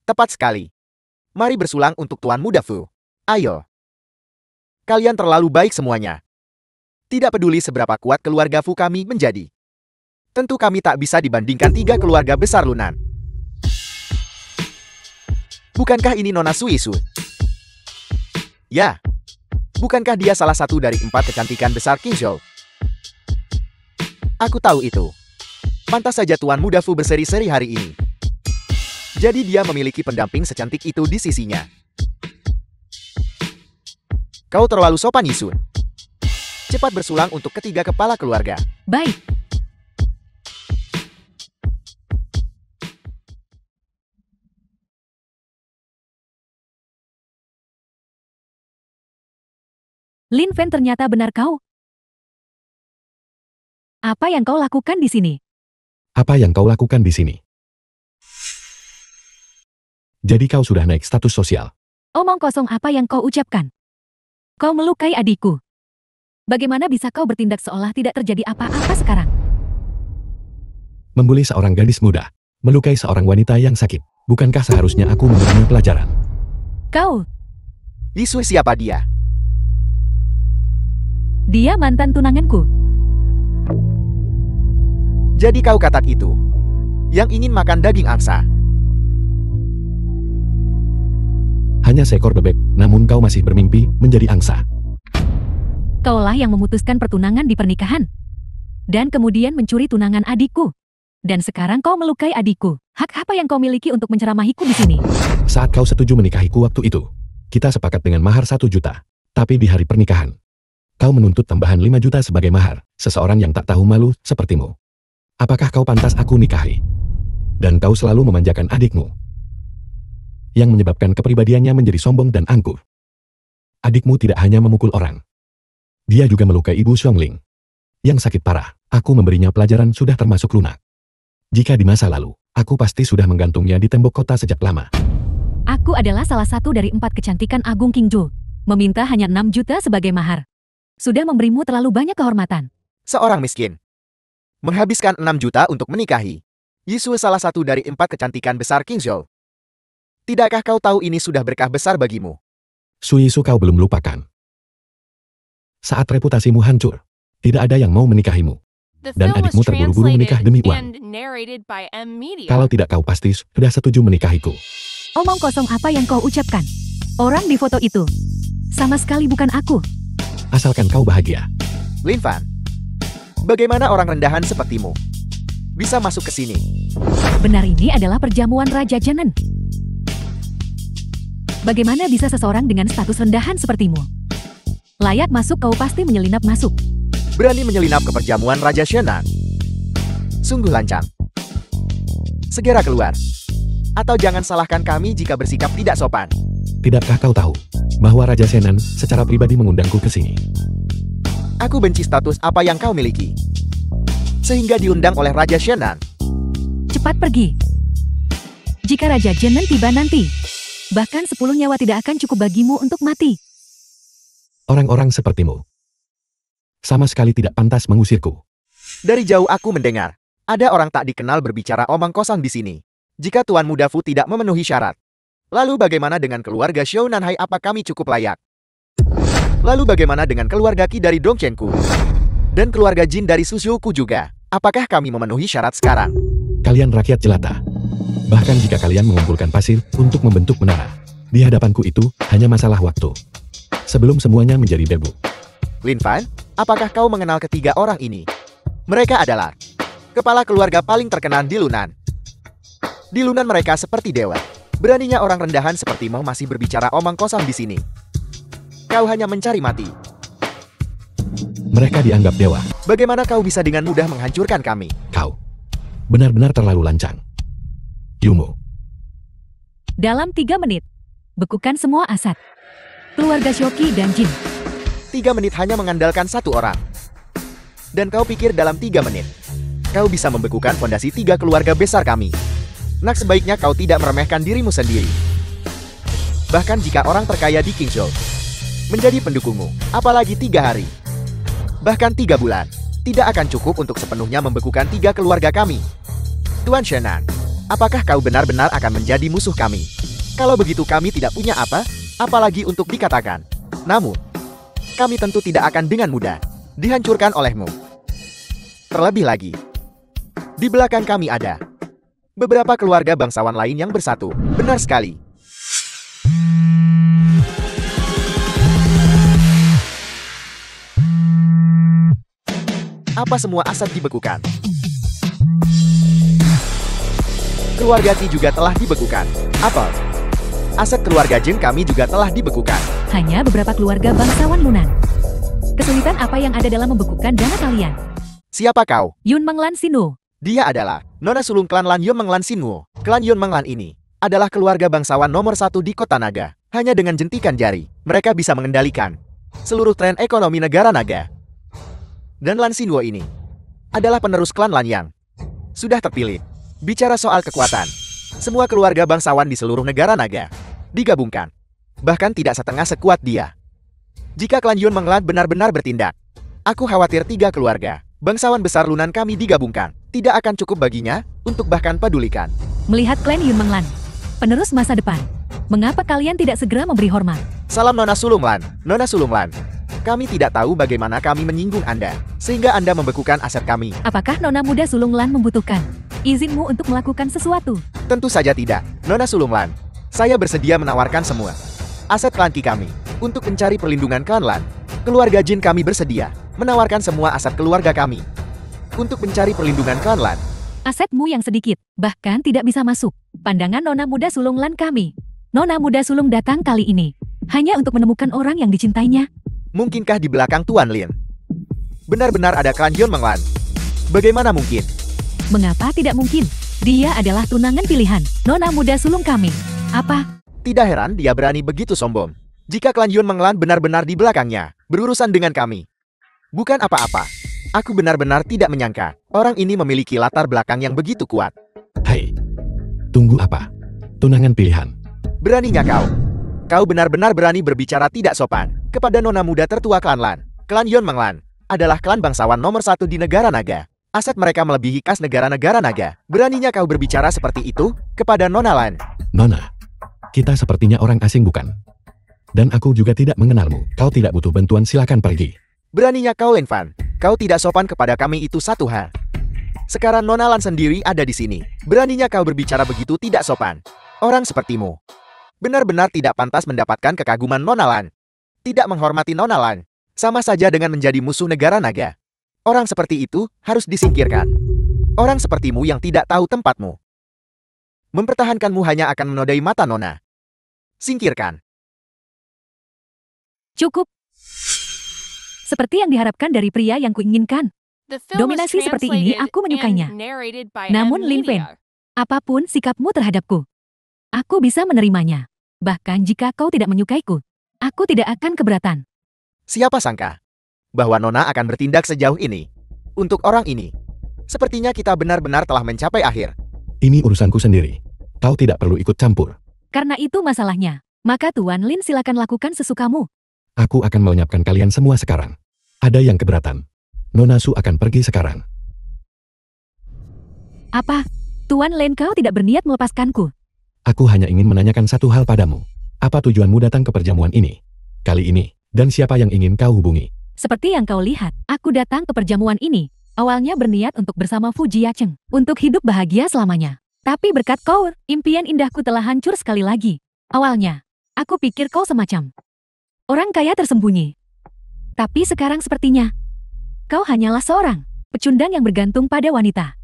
Tepat sekali. Mari bersulang untuk Tuan Muda Fu. Ayo. Kalian terlalu baik semuanya. Tidak peduli seberapa kuat keluarga Fu kami menjadi. Tentu kami tak bisa dibandingkan 3 keluarga besar Lunan. Bukankah ini Nona Suisu? Ya. Bukankah dia salah satu dari 4 kecantikan besar Qingzhou? Aku tahu itu. Pantas saja Tuan Muda Fu berseri-seri hari ini. Jadi dia memiliki pendamping secantik itu di sisinya. Kau terlalu sopan, Yisun. Cepat bersulang untuk ketiga kepala keluarga. Baik. Lin Fen, ternyata benar kau. Apa yang kau lakukan di sini? Apa yang kau lakukan di sini? Jadi kau sudah naik status sosial. Omong kosong, apa yang kau ucapkan? Kau melukai adikku. Bagaimana bisa kau bertindak seolah tidak terjadi apa-apa sekarang? Membuli seorang gadis muda, melukai seorang wanita yang sakit. Bukankah seharusnya aku memberinya pelajaran? Kau, Yisun, siapa dia? dia mantan tunanganku. Jadi kau katak itu yang ingin makan daging angsa. Hanya seekor bebek, namun kau masih bermimpi menjadi angsa. Kaulah yang memutuskan pertunangan di pernikahan. Dan kemudian mencuri tunangan adikku. Dan sekarang kau melukai adikku. Hak apa yang kau miliki untuk menceramahiku di sini? Saat kau setuju menikahiku waktu itu, kita sepakat dengan mahar 1 juta. Tapi di hari pernikahan, kau menuntut tambahan 5 juta sebagai mahar, seseorang yang tak tahu malu sepertimu. Apakah kau pantas aku nikahi? Dan kau selalu memanjakan adikmu, yang menyebabkan kepribadiannya menjadi sombong dan angkuh. Adikmu tidak hanya memukul orang. Dia juga melukai ibu Xiongling yang sakit parah. Aku memberinya pelajaran sudah termasuk lunak. Jika di masa lalu, aku pasti sudah menggantungnya di tembok kota sejak lama. Aku adalah salah satu dari 4 kecantikan Agung Qingzhou. Meminta hanya 6 juta sebagai mahar. Sudah memberimu terlalu banyak kehormatan. Seorang miskin menghabiskan 6 juta untuk menikahi Yisue, salah satu dari 4 kecantikan besar Qingzhou. Tidakkah kau tahu ini sudah berkah besar bagimu? Su Yisue, kau belum lupakan. Saat reputasimu hancur, tidak ada yang mau menikahimu. The Dan film was adikmu terburu-buru menikah demi uang. and narrated by M Media. Kalau tidak, kau pasti sudah setuju menikahiku. Omong kosong apa yang kau ucapkan? Orang di foto itu sama sekali bukan aku. Asalkan kau bahagia. Lin Fan, bagaimana orang rendahan sepertimu bisa masuk ke sini? Benar, ini adalah perjamuan Raja Zhenen. Bagaimana bisa seseorang dengan status rendahan sepertimu layak masuk? Kau pasti menyelinap masuk. Berani menyelinap ke perjamuan Raja Shenan? Sungguh lancang. Segera keluar. Atau jangan salahkan kami jika bersikap tidak sopan. Tidakkah kau tahu bahwa Raja Shenan secara pribadi mengundangku ke sini? Aku benci status apa yang kau miliki, sehingga diundang oleh Raja Shenan. Cepat pergi. Jika Raja Zhenen tiba nanti, bahkan 10 nyawa tidak akan cukup bagimu untuk mati. Orang-orang sepertimu sama sekali tidak pantas mengusirku. Dari jauh aku mendengar ada orang tak dikenal berbicara omong kosong di sini. Jika Tuan Muda Fu tidak memenuhi syarat, lalu bagaimana dengan keluarga Xiao Nanhai? Apa kami cukup layak? Lalu bagaimana dengan keluarga Qi dari Dongchenku? Dan keluarga Jin dari Sushouku juga? Apakah kami memenuhi syarat sekarang? Kalian rakyat jelata. Bahkan jika kalian mengumpulkan pasir untuk membentuk menara, di hadapanku itu hanya masalah waktu. Sebelum semuanya menjadi debu. Lin Fan, apakah kau mengenal ketiga orang ini? Mereka adalah kepala keluarga paling terkenal di Lunan. Di Lunan mereka seperti dewa. Beraninya orang rendahan sepertimu masih berbicara omong kosong di sini. Kau hanya mencari mati. Mereka dianggap dewa. Bagaimana kau bisa dengan mudah menghancurkan kami? Kau benar-benar terlalu lancang. Yumo. Dalam 3 menit, bekukan semua aset. Keluarga Shoki dan Jin. 3 menit hanya mengandalkan 1 orang. Dan kau pikir dalam 3 menit, kau bisa membekukan fondasi 3 keluarga besar kami? Nak, sebaiknya kau tidak meremehkan dirimu sendiri. Bahkan jika orang terkaya di Qingzhou menjadi pendukungmu, apalagi 3 hari, bahkan 3 bulan, tidak akan cukup untuk sepenuhnya membekukan 3 keluarga kami. Tuan Shenan, apakah kau benar-benar akan menjadi musuh kami? Kalau begitu kami tidak punya apa, apalagi untuk dikatakan. Namun, kami tentu tidak akan dengan mudah dihancurkan olehmu. Terlebih lagi, di belakang kami ada beberapa keluarga bangsawan lain yang bersatu. Benar sekali. Apa semua aset dibekukan? Keluarga Qi juga telah dibekukan. Apa? Aset keluarga Jin kami juga telah dibekukan. Hanya beberapa keluarga bangsawan Lunan. Kesulitan apa yang ada dalam membekukan dana kalian? Siapa kau? Yun Menglan Sinu. Dia adalah nona sulung klan Lan Yun Menglan Sinwo. Klan Yun Menglan ini adalah keluarga bangsawan nomor 1 di kota naga. Hanya dengan jentikan jari, mereka bisa mengendalikan seluruh tren ekonomi negara naga. Dan Lan Sinwo ini adalah penerus klan Lan Yang sudah terpilih. Bicara soal kekuatan, semua keluarga bangsawan di seluruh negara naga digabungkan, bahkan tidak setengah sekuat dia. Jika klan Yun Menglan benar-benar bertindak, aku khawatir 3 keluarga bangsawan besar Lunan kami digabungkan tidak akan cukup baginya untuk bahkan pedulikan. Melihat klan Yun Menglan, penerus masa depan, mengapa kalian tidak segera memberi hormat? Salam Nona Sulung Lan. Nona Sulung Lan, kami tidak tahu bagaimana kami menyinggung Anda, sehingga Anda membekukan aset kami. Apakah Nona Muda Sulung Lan membutuhkan izinmu untuk melakukan sesuatu? Tentu saja tidak, Nona Sulung Lan. Saya bersedia menawarkan semua aset klan Qi kami untuk mencari perlindungan klan Lan. Keluarga Jin kami bersedia menawarkan semua aset keluarga kami untuk mencari perlindungan klan Lan. Asetmu yang sedikit, bahkan tidak bisa masuk pandangan Nona Muda Sulung Lan kami. Nona Muda Sulung datang kali ini hanya untuk menemukan orang yang dicintainya. Mungkinkah di belakang Tuan Lin benar-benar ada klan Yun Menglan? Bagaimana mungkin? Mengapa tidak mungkin? Dia adalah tunangan pilihan, nona muda sulung kami. Apa? Tidak heran dia berani begitu sombong. Jika klan Yun Menglan benar-benar di belakangnya, berurusan dengan kami. Bukan apa-apa. Aku benar-benar tidak menyangka, orang ini memiliki latar belakang yang begitu kuat. Hai. Tunggu apa? Tunangan pilihan. Beraninya kau. Kau benar-benar berani berbicara tidak sopan kepada nona muda tertua klan Lan. Klan Yun Menglan adalah klan bangsawan nomor 1 di negara naga. Aset mereka melebihi kas negara-negara naga. Beraninya kau berbicara seperti itu kepada nona Lan. Nona, kita sepertinya orang asing bukan? Dan aku juga tidak mengenalmu. Kau tidak butuh bantuan, silakan pergi. Beraninya kau Lin Fan. Kau tidak sopan kepada kami, itu satu hal. Sekarang nona Lan sendiri ada di sini. Beraninya kau berbicara begitu tidak sopan. Orang sepertimu benar-benar tidak pantas mendapatkan kekaguman nona Lan. Tidak menghormati nona Lan sama saja dengan menjadi musuh negara naga. Orang seperti itu harus disingkirkan. Orang sepertimu yang tidak tahu tempatmu. Mempertahankanmu hanya akan menodai mata nona. Singkirkan. Cukup. Seperti yang diharapkan dari pria yang kuinginkan. The film was Dominasi seperti ini translated aku menyukainya. and narrated by Namun Lin Fen, Media. apapun sikapmu terhadapku, aku bisa menerimanya. Bahkan jika kau tidak menyukaiku, aku tidak akan keberatan. Siapa sangka bahwa nona akan bertindak sejauh ini. Untuk orang ini, sepertinya kita benar-benar telah mencapai akhir. Ini urusanku sendiri. Kau tidak perlu ikut campur. Karena itu masalahnya. Maka Tuan Lin silakan lakukan sesukamu. Aku akan melenyapkan kalian semua sekarang. Ada yang keberatan. Nona Su akan pergi sekarang. Apa? Tuan Lin, kau tidak berniat melepaskanku. Aku hanya ingin menanyakan satu hal padamu. Apa tujuanmu datang ke perjamuan ini? Kali ini, dan siapa yang ingin kau hubungi? Seperti yang kau lihat, aku datang ke perjamuan ini. Awalnya berniat untuk bersama Fu Jiacheng, untuk hidup bahagia selamanya. Tapi berkat kau, impian indahku telah hancur sekali lagi. Awalnya, aku pikir kau semacam orang kaya tersembunyi. Tapi sekarang sepertinya, kau hanyalah seorang pecundang yang bergantung pada wanita.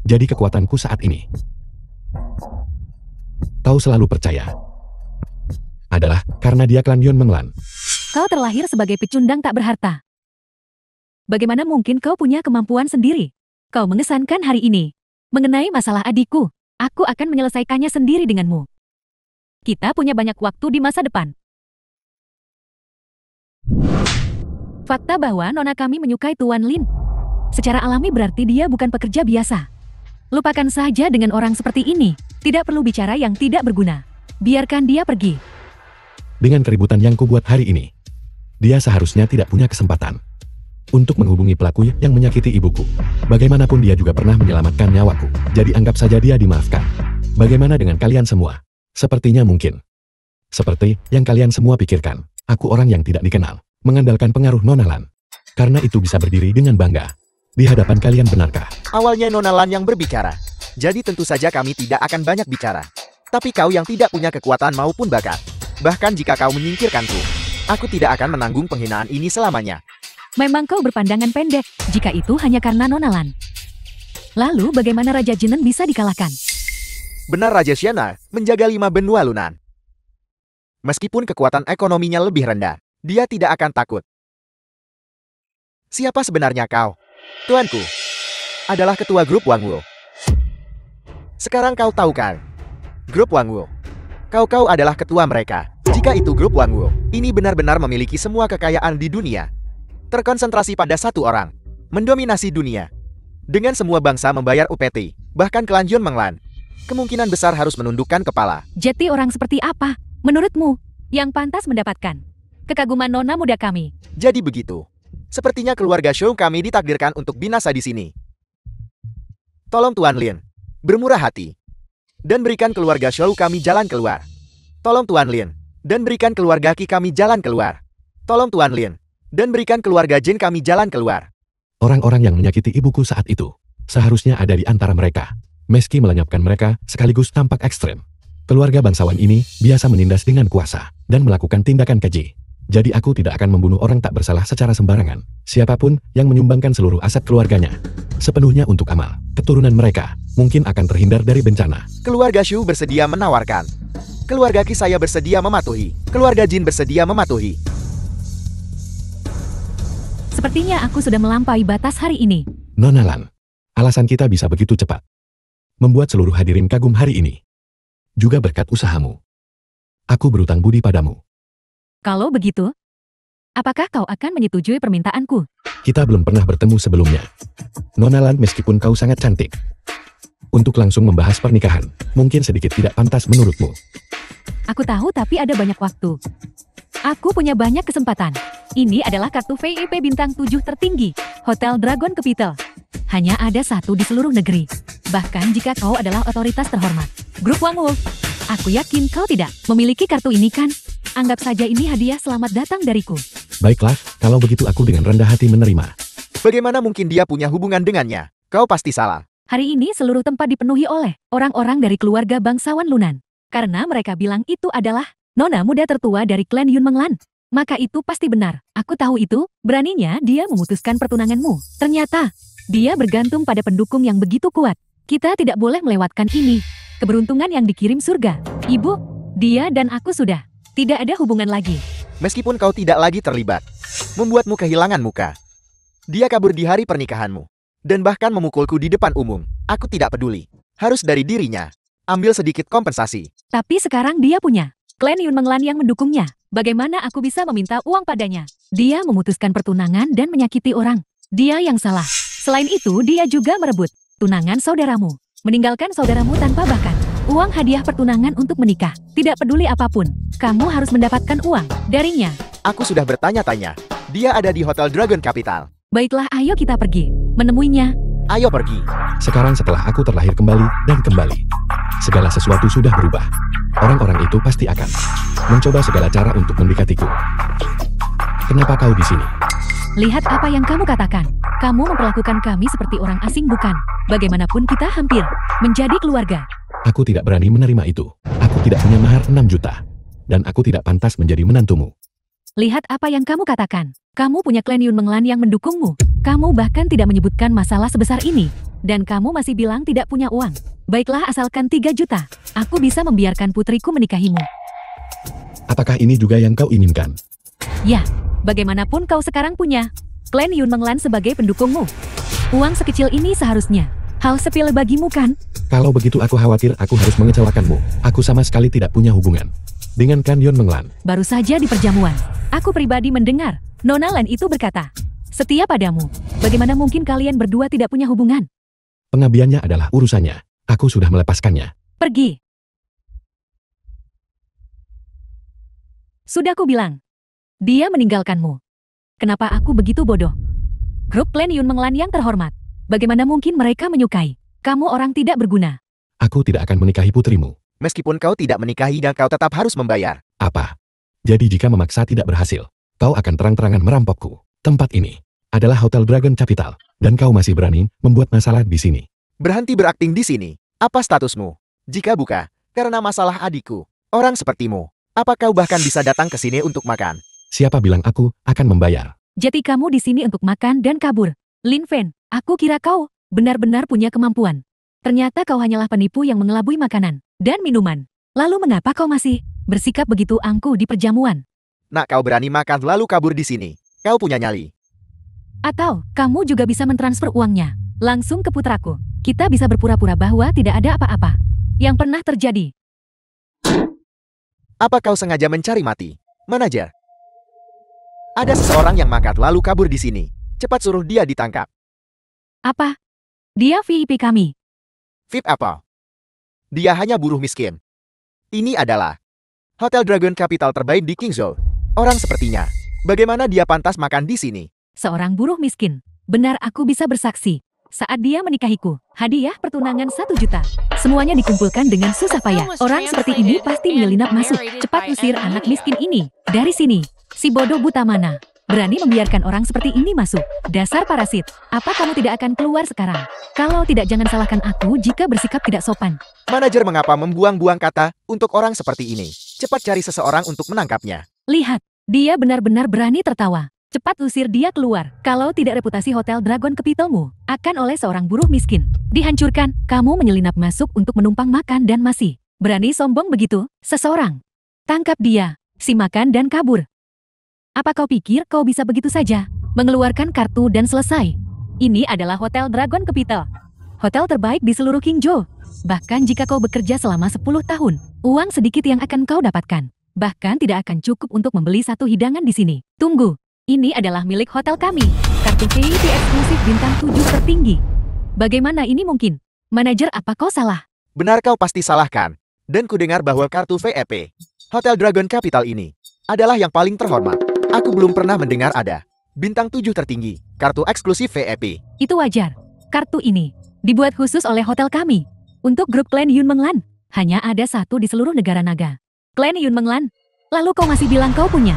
Jadi kekuatanku saat ini, kau selalu percaya, adalah karena dia klan Yun Menglan. Kau terlahir sebagai pecundang tak berharta. Bagaimana mungkin kau punya kemampuan sendiri? Kau mengesankan hari ini. Mengenai masalah adikku, aku akan menyelesaikannya sendiri denganmu. Kita punya banyak waktu di masa depan. Fakta bahwa nona kami menyukai Tuan Lin. Secara alami berarti dia bukan pekerja biasa. Lupakan saja dengan orang seperti ini. Tidak perlu bicara yang tidak berguna. Biarkan dia pergi. Dengan keributan yang kubuat hari ini, dia seharusnya tidak punya kesempatan untuk menghubungi pelaku yang menyakiti ibuku. Bagaimanapun dia juga pernah menyelamatkan nyawaku. Jadi anggap saja dia dimaafkan. Bagaimana dengan kalian semua? Sepertinya mungkin seperti yang kalian semua pikirkan, aku orang yang tidak dikenal, mengandalkan pengaruh Nona Lan. Karena itu bisa berdiri dengan bangga di hadapan kalian, benarkah? Awalnya nona Lan yang berbicara. Jadi tentu saja kami tidak akan banyak bicara. Tapi kau yang tidak punya kekuatan maupun bakat. Bahkan jika kau menyingkirkanku, aku tidak akan menanggung penghinaan ini selamanya. Memang kau berpandangan pendek, jika itu hanya karena Nona Lan. Lalu bagaimana Raja Jinen bisa dikalahkan? Benar, Raja Xiana menjaga 5 benua lunan. Meskipun kekuatan ekonominya lebih rendah, dia tidak akan takut. Siapa sebenarnya kau? Tuanku adalah ketua grup Wangwu. Sekarang kau tahu kan? Grup Wangwu. Kau adalah ketua mereka. Jika itu grup Wangwu, ini benar-benar memiliki semua kekayaan di dunia. Terkonsentrasi pada satu orang. Mendominasi dunia. Dengan semua bangsa membayar UPT, bahkan klan Yun Menglan, kemungkinan besar harus menundukkan kepala. Jadi orang seperti apa, menurutmu, yang pantas mendapatkan kekaguman nona muda kami? Jadi begitu. Sepertinya keluarga Shou kami ditakdirkan untuk binasa di sini. Tolong Tuan Lin, bermurah hati, dan berikan keluarga Shou kami jalan keluar. Tolong Tuan Lin, dan berikan keluarga Qi kami jalan keluar. Tolong Tuan Lin, dan berikan keluarga Jin kami jalan keluar. Orang-orang yang menyakiti ibuku saat itu seharusnya ada di antara mereka. Meski melenyapkan mereka sekaligus tampak ekstrem. Keluarga bangsawan ini biasa menindas dengan kuasa dan melakukan tindakan keji. Jadi aku tidak akan membunuh orang tak bersalah secara sembarangan. Siapapun yang menyumbangkan seluruh aset keluarganya sepenuhnya untuk amal keturunan mereka mungkin akan terhindar dari bencana. Keluarga Shu bersedia menawarkan. Keluarga Qi saya bersedia mematuhi. Keluarga Jin bersedia mematuhi. Sepertinya aku sudah melampaui batas hari ini. Nona Lan, Alasan kita bisa begitu cepat. Membuat seluruh hadirin kagum hari ini. Juga berkat usahamu. Aku berutang budi padamu. Kalau begitu, apakah kau akan menyetujui permintaanku? Kita belum pernah bertemu sebelumnya. Nona Lan, meskipun kau sangat cantik. Untuk langsung membahas pernikahan, mungkin sedikit tidak pantas menurutmu. Aku tahu, tapi ada banyak waktu. Aku punya banyak kesempatan. Ini adalah kartu VIP bintang 7 tertinggi, Hotel Dragon Capital. Hanya ada satu di seluruh negeri. Bahkan jika kau adalah otoritas terhormat. Grup Wang Wolf, aku yakin kau tidak memiliki kartu ini kan? Anggap saja ini hadiah selamat datang dariku. Baiklah, kalau begitu aku dengan rendah hati menerima. Bagaimana mungkin dia punya hubungan dengannya? Kau pasti salah. Hari ini seluruh tempat dipenuhi oleh orang-orang dari keluarga bangsawan Lunan. Karena mereka bilang itu adalah nona muda tertua dari klan Yun Menglan. Maka itu pasti benar. Aku tahu itu. Beraninya dia memutuskan pertunanganmu. Ternyata dia bergantung pada pendukung yang begitu kuat. Kita tidak boleh melewatkan ini. Keberuntungan yang dikirim surga. Ibu, dia dan aku sudah tidak ada hubungan lagi. Meskipun kau tidak lagi terlibat, membuatmu kehilangan muka. Dia kabur di hari pernikahanmu. Dan bahkan memukulku di depan umum. Aku tidak peduli. Harus dari dirinya. Ambil sedikit kompensasi. Tapi sekarang dia punya klan Yun Menglan yang mendukungnya. Bagaimana aku bisa meminta uang padanya? Dia memutuskan pertunangan dan menyakiti orang. Dia yang salah. Selain itu, dia juga merebut tunangan saudaramu. Meninggalkan saudaramu tanpa bahkan uang hadiah pertunangan untuk menikah. Tidak peduli apapun, kamu harus mendapatkan uang darinya. Aku sudah bertanya-tanya. Dia ada di Hotel Dragon Capital. Baiklah, ayo kita pergi menemuinya. Ayo pergi. Sekarang setelah aku terlahir kembali dan kembali. Segala sesuatu sudah berubah. Orang-orang itu pasti akan mencoba segala cara untuk mendekatiku. Kenapa kau di sini? Lihat apa yang kamu katakan. Kamu memperlakukan kami seperti orang asing, bukan? Bagaimanapun kita hampir menjadi keluarga. Aku tidak berani menerima itu. Aku tidak punya mahar 6 juta. Dan aku tidak pantas menjadi menantumu. Lihat apa yang kamu katakan. Kamu punya klan Yun Menglan yang mendukungmu. Kamu bahkan tidak menyebutkan masalah sebesar ini. Dan kamu masih bilang tidak punya uang. Baiklah, asalkan 3 juta. Aku bisa membiarkan putriku menikahimu. Apakah ini juga yang kau inginkan? Ya, bagaimanapun kau sekarang punya klan Yun Menglan sebagai pendukungmu. Uang sekecil ini seharusnya hal sepele bagimu kan? Kalau begitu aku khawatir aku harus mengecewakanmu. Aku sama sekali tidak punya hubungan dengan klan Yun Menglan. Baru saja di perjamuan, aku pribadi mendengar Nona Lan itu berkata setia padamu. Bagaimana mungkin kalian berdua tidak punya hubungan? Pengabdiannya adalah urusannya. Aku sudah melepaskannya. Pergi. Sudah ku bilang. Dia meninggalkanmu. Kenapa aku begitu bodoh? Grup klan Yun Menglan yang terhormat. Bagaimana mungkin mereka menyukai? Kamu orang tidak berguna. Aku tidak akan menikahi putrimu. Meskipun kau tidak menikahi dan kau tetap harus membayar. Apa? Jadi jika memaksa tidak berhasil, kau akan terang-terangan merampokku. Tempat ini adalah Hotel Dragon Capital. Dan kau masih berani membuat masalah di sini. Berhenti berakting di sini. Apa statusmu? Jika bukan karena masalah adikku, orang sepertimu, apa kau bahkan bisa datang ke sini untuk makan? Siapa bilang aku akan membayar? Jadi kamu di sini untuk makan dan kabur. Lin Fen, aku kira kau benar-benar punya kemampuan. Ternyata kau hanyalah penipu yang mengelabui makanan dan minuman. Lalu mengapa kau masih bersikap begitu angkuh di perjamuan? Nak, kau berani makan lalu kabur di sini. Kau punya nyali. Atau kamu juga bisa mentransfer uangnya langsung ke putraku. Kita bisa berpura-pura bahwa tidak ada apa-apa yang pernah terjadi. Apa kau sengaja mencari mati? Manajer. Ada seseorang yang makat lalu kabur di sini. Cepat suruh dia ditangkap. Apa? Dia VIP kami. VIP apa? Dia hanya buruh miskin. Ini adalah Hotel Dragon Capital terbaik di Qingzhou. Orang sepertinya, bagaimana dia pantas makan di sini? Seorang buruh miskin. Benar, aku bisa bersaksi. Saat dia menikahiku, hadiah pertunangan 1 juta. Semuanya dikumpulkan dengan susah payah. Orang seperti ini pasti menyelinap masuk. Cepat usir anak miskin ini dari sini. Si bodoh buta mana berani membiarkan orang seperti ini masuk? Dasar parasit. Apa kamu tidak akan keluar sekarang? Kalau tidak, jangan salahkan aku jika bersikap tidak sopan. Manajer mengapa membuang-buang kata untuk orang seperti ini? Cepat cari seseorang untuk menangkapnya. Lihat, dia benar-benar berani tertawa. Cepat usir dia keluar. Kalau tidak, reputasi Hotel Dragon Capitalmu akan oleh seorang buruh miskin dihancurkan. Kamu menyelinap masuk untuk menumpang makan dan masih berani sombong begitu? Seseorang. Tangkap dia, si makan dan kabur. Apa kau pikir kau bisa begitu saja mengeluarkan kartu dan selesai? Ini adalah Hotel Dragon Capital. Hotel terbaik di seluruh Qingzhou. Bahkan jika kau bekerja selama 10 tahun, uang sedikit yang akan kau dapatkan. Bahkan tidak akan cukup untuk membeli satu hidangan di sini. Tunggu, ini adalah milik hotel kami. Kartu VIP eksklusif bintang 7 tertinggi. Bagaimana ini mungkin? Manajer, apa kau salah? Benar, kau pasti salahkan. Dan ku dengar bahwa kartu VIP Hotel Dragon Capital ini adalah yang paling terhormat. Aku belum pernah mendengar ada bintang 7 tertinggi, kartu eksklusif VIP. Itu wajar. Kartu ini dibuat khusus oleh hotel kami. Untuk grup klan Yun Menglan. Hanya ada satu di seluruh negara naga. Klan Yun Menglan. Lalu kau masih bilang kau punya.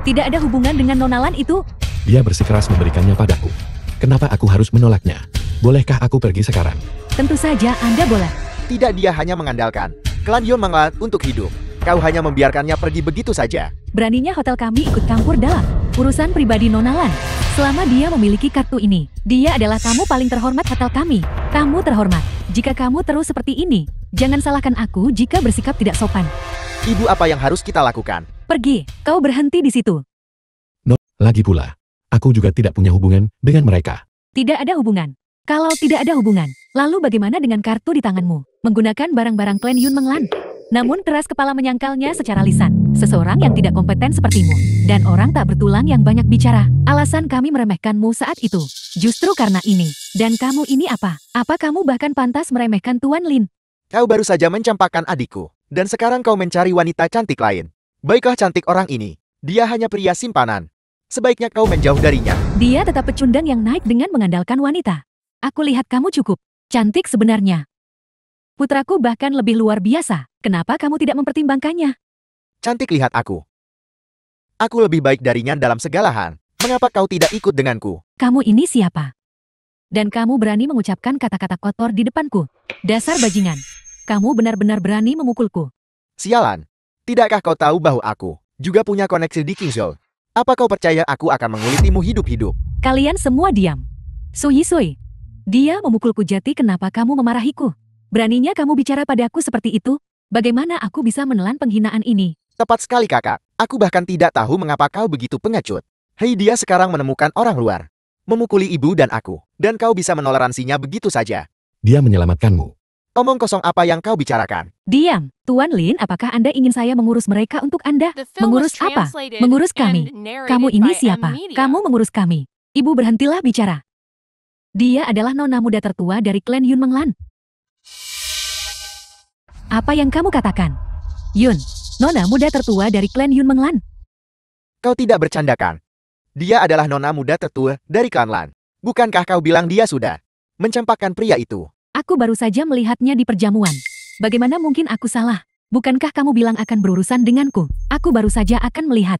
Tidak ada hubungan dengan Nona Lan itu? Dia bersikeras memberikannya padaku. Kenapa aku harus menolaknya? Bolehkah aku pergi sekarang? Tentu saja Anda boleh. Tidak, dia hanya mengandalkan klan Yun Menglan untuk hidup. Kau hanya membiarkannya pergi begitu saja. Beraninya hotel kami ikut campur dalam urusan pribadi Nona Lan. Selama dia memiliki kartu ini, dia adalah tamu paling terhormat hotel kami. Kamu terhormat. Jika kamu terus seperti ini, jangan salahkan aku jika bersikap tidak sopan. Ibu, apa yang harus kita lakukan? Pergi, kau berhenti di situ. No, lagi pula. Aku juga tidak punya hubungan dengan mereka. Tidak ada hubungan. Kalau tidak ada hubungan, lalu bagaimana dengan kartu di tanganmu? Menggunakan barang-barang klan Yun Menglan. Namun keras kepala menyangkalnya secara lisan. Seseorang yang tidak kompeten sepertimu. Dan orang tak bertulang yang banyak bicara. Alasan kami meremehkanmu saat itu. Justru karena ini. Dan kamu ini apa? Apa kamu bahkan pantas meremehkan Tuan Lin? Kau baru saja mencampakkan adikku. Dan sekarang kau mencari wanita cantik lain. Baiklah, cantik orang ini. Dia hanya pria simpanan. Sebaiknya kau menjauh darinya. Dia tetap pecundang yang naik dengan mengandalkan wanita. Aku lihat kamu cukup cantik sebenarnya. Putraku bahkan lebih luar biasa. Kenapa kamu tidak mempertimbangkannya? Cantik, lihat aku. Aku lebih baik darinya dalam segala hal. Mengapa kau tidak ikut denganku? Kamu ini siapa? Dan kamu berani mengucapkan kata-kata kotor di depanku. Dasar bajingan. Kamu benar-benar berani memukulku. Sialan. Tidakkah kau tahu bahwa aku juga punya koneksi di Qingzhou? Apa kau percaya aku akan mengulitimu hidup-hidup? Kalian semua diam. Sui Sui. Dia memukulku jati, kenapa kamu memarahiku? Beraninya kamu bicara padaku seperti itu? Bagaimana aku bisa menelan penghinaan ini? Tepat sekali, kakak. Aku bahkan tidak tahu mengapa kau begitu pengecut. Hei, dia sekarang menemukan orang luar. Memukuli ibu dan aku. Dan kau bisa menoleransinya begitu saja. Dia menyelamatkanmu. Omong kosong apa yang kau bicarakan? Diam. Tuan Lin, apakah Anda ingin saya mengurus mereka untuk Anda? The film Mengurus was apa? translated Mengurus kami. and narrated Kamu ini by M siapa? Media. Kamu mengurus kami. Ibu, berhentilah bicara. Dia adalah nona muda tertua dari klan Yun Menglan. Apa yang kamu katakan? Yun, nona muda tertua dari klan Yun Menglan. Kau tidak bercandakan. Dia adalah nona muda tertua dari klan Lan. Bukankah kau bilang dia sudah mencampakkan pria itu? Aku baru saja melihatnya di perjamuan. Bagaimana mungkin aku salah? Bukankah kamu bilang akan berurusan denganku? Aku baru saja akan melihat.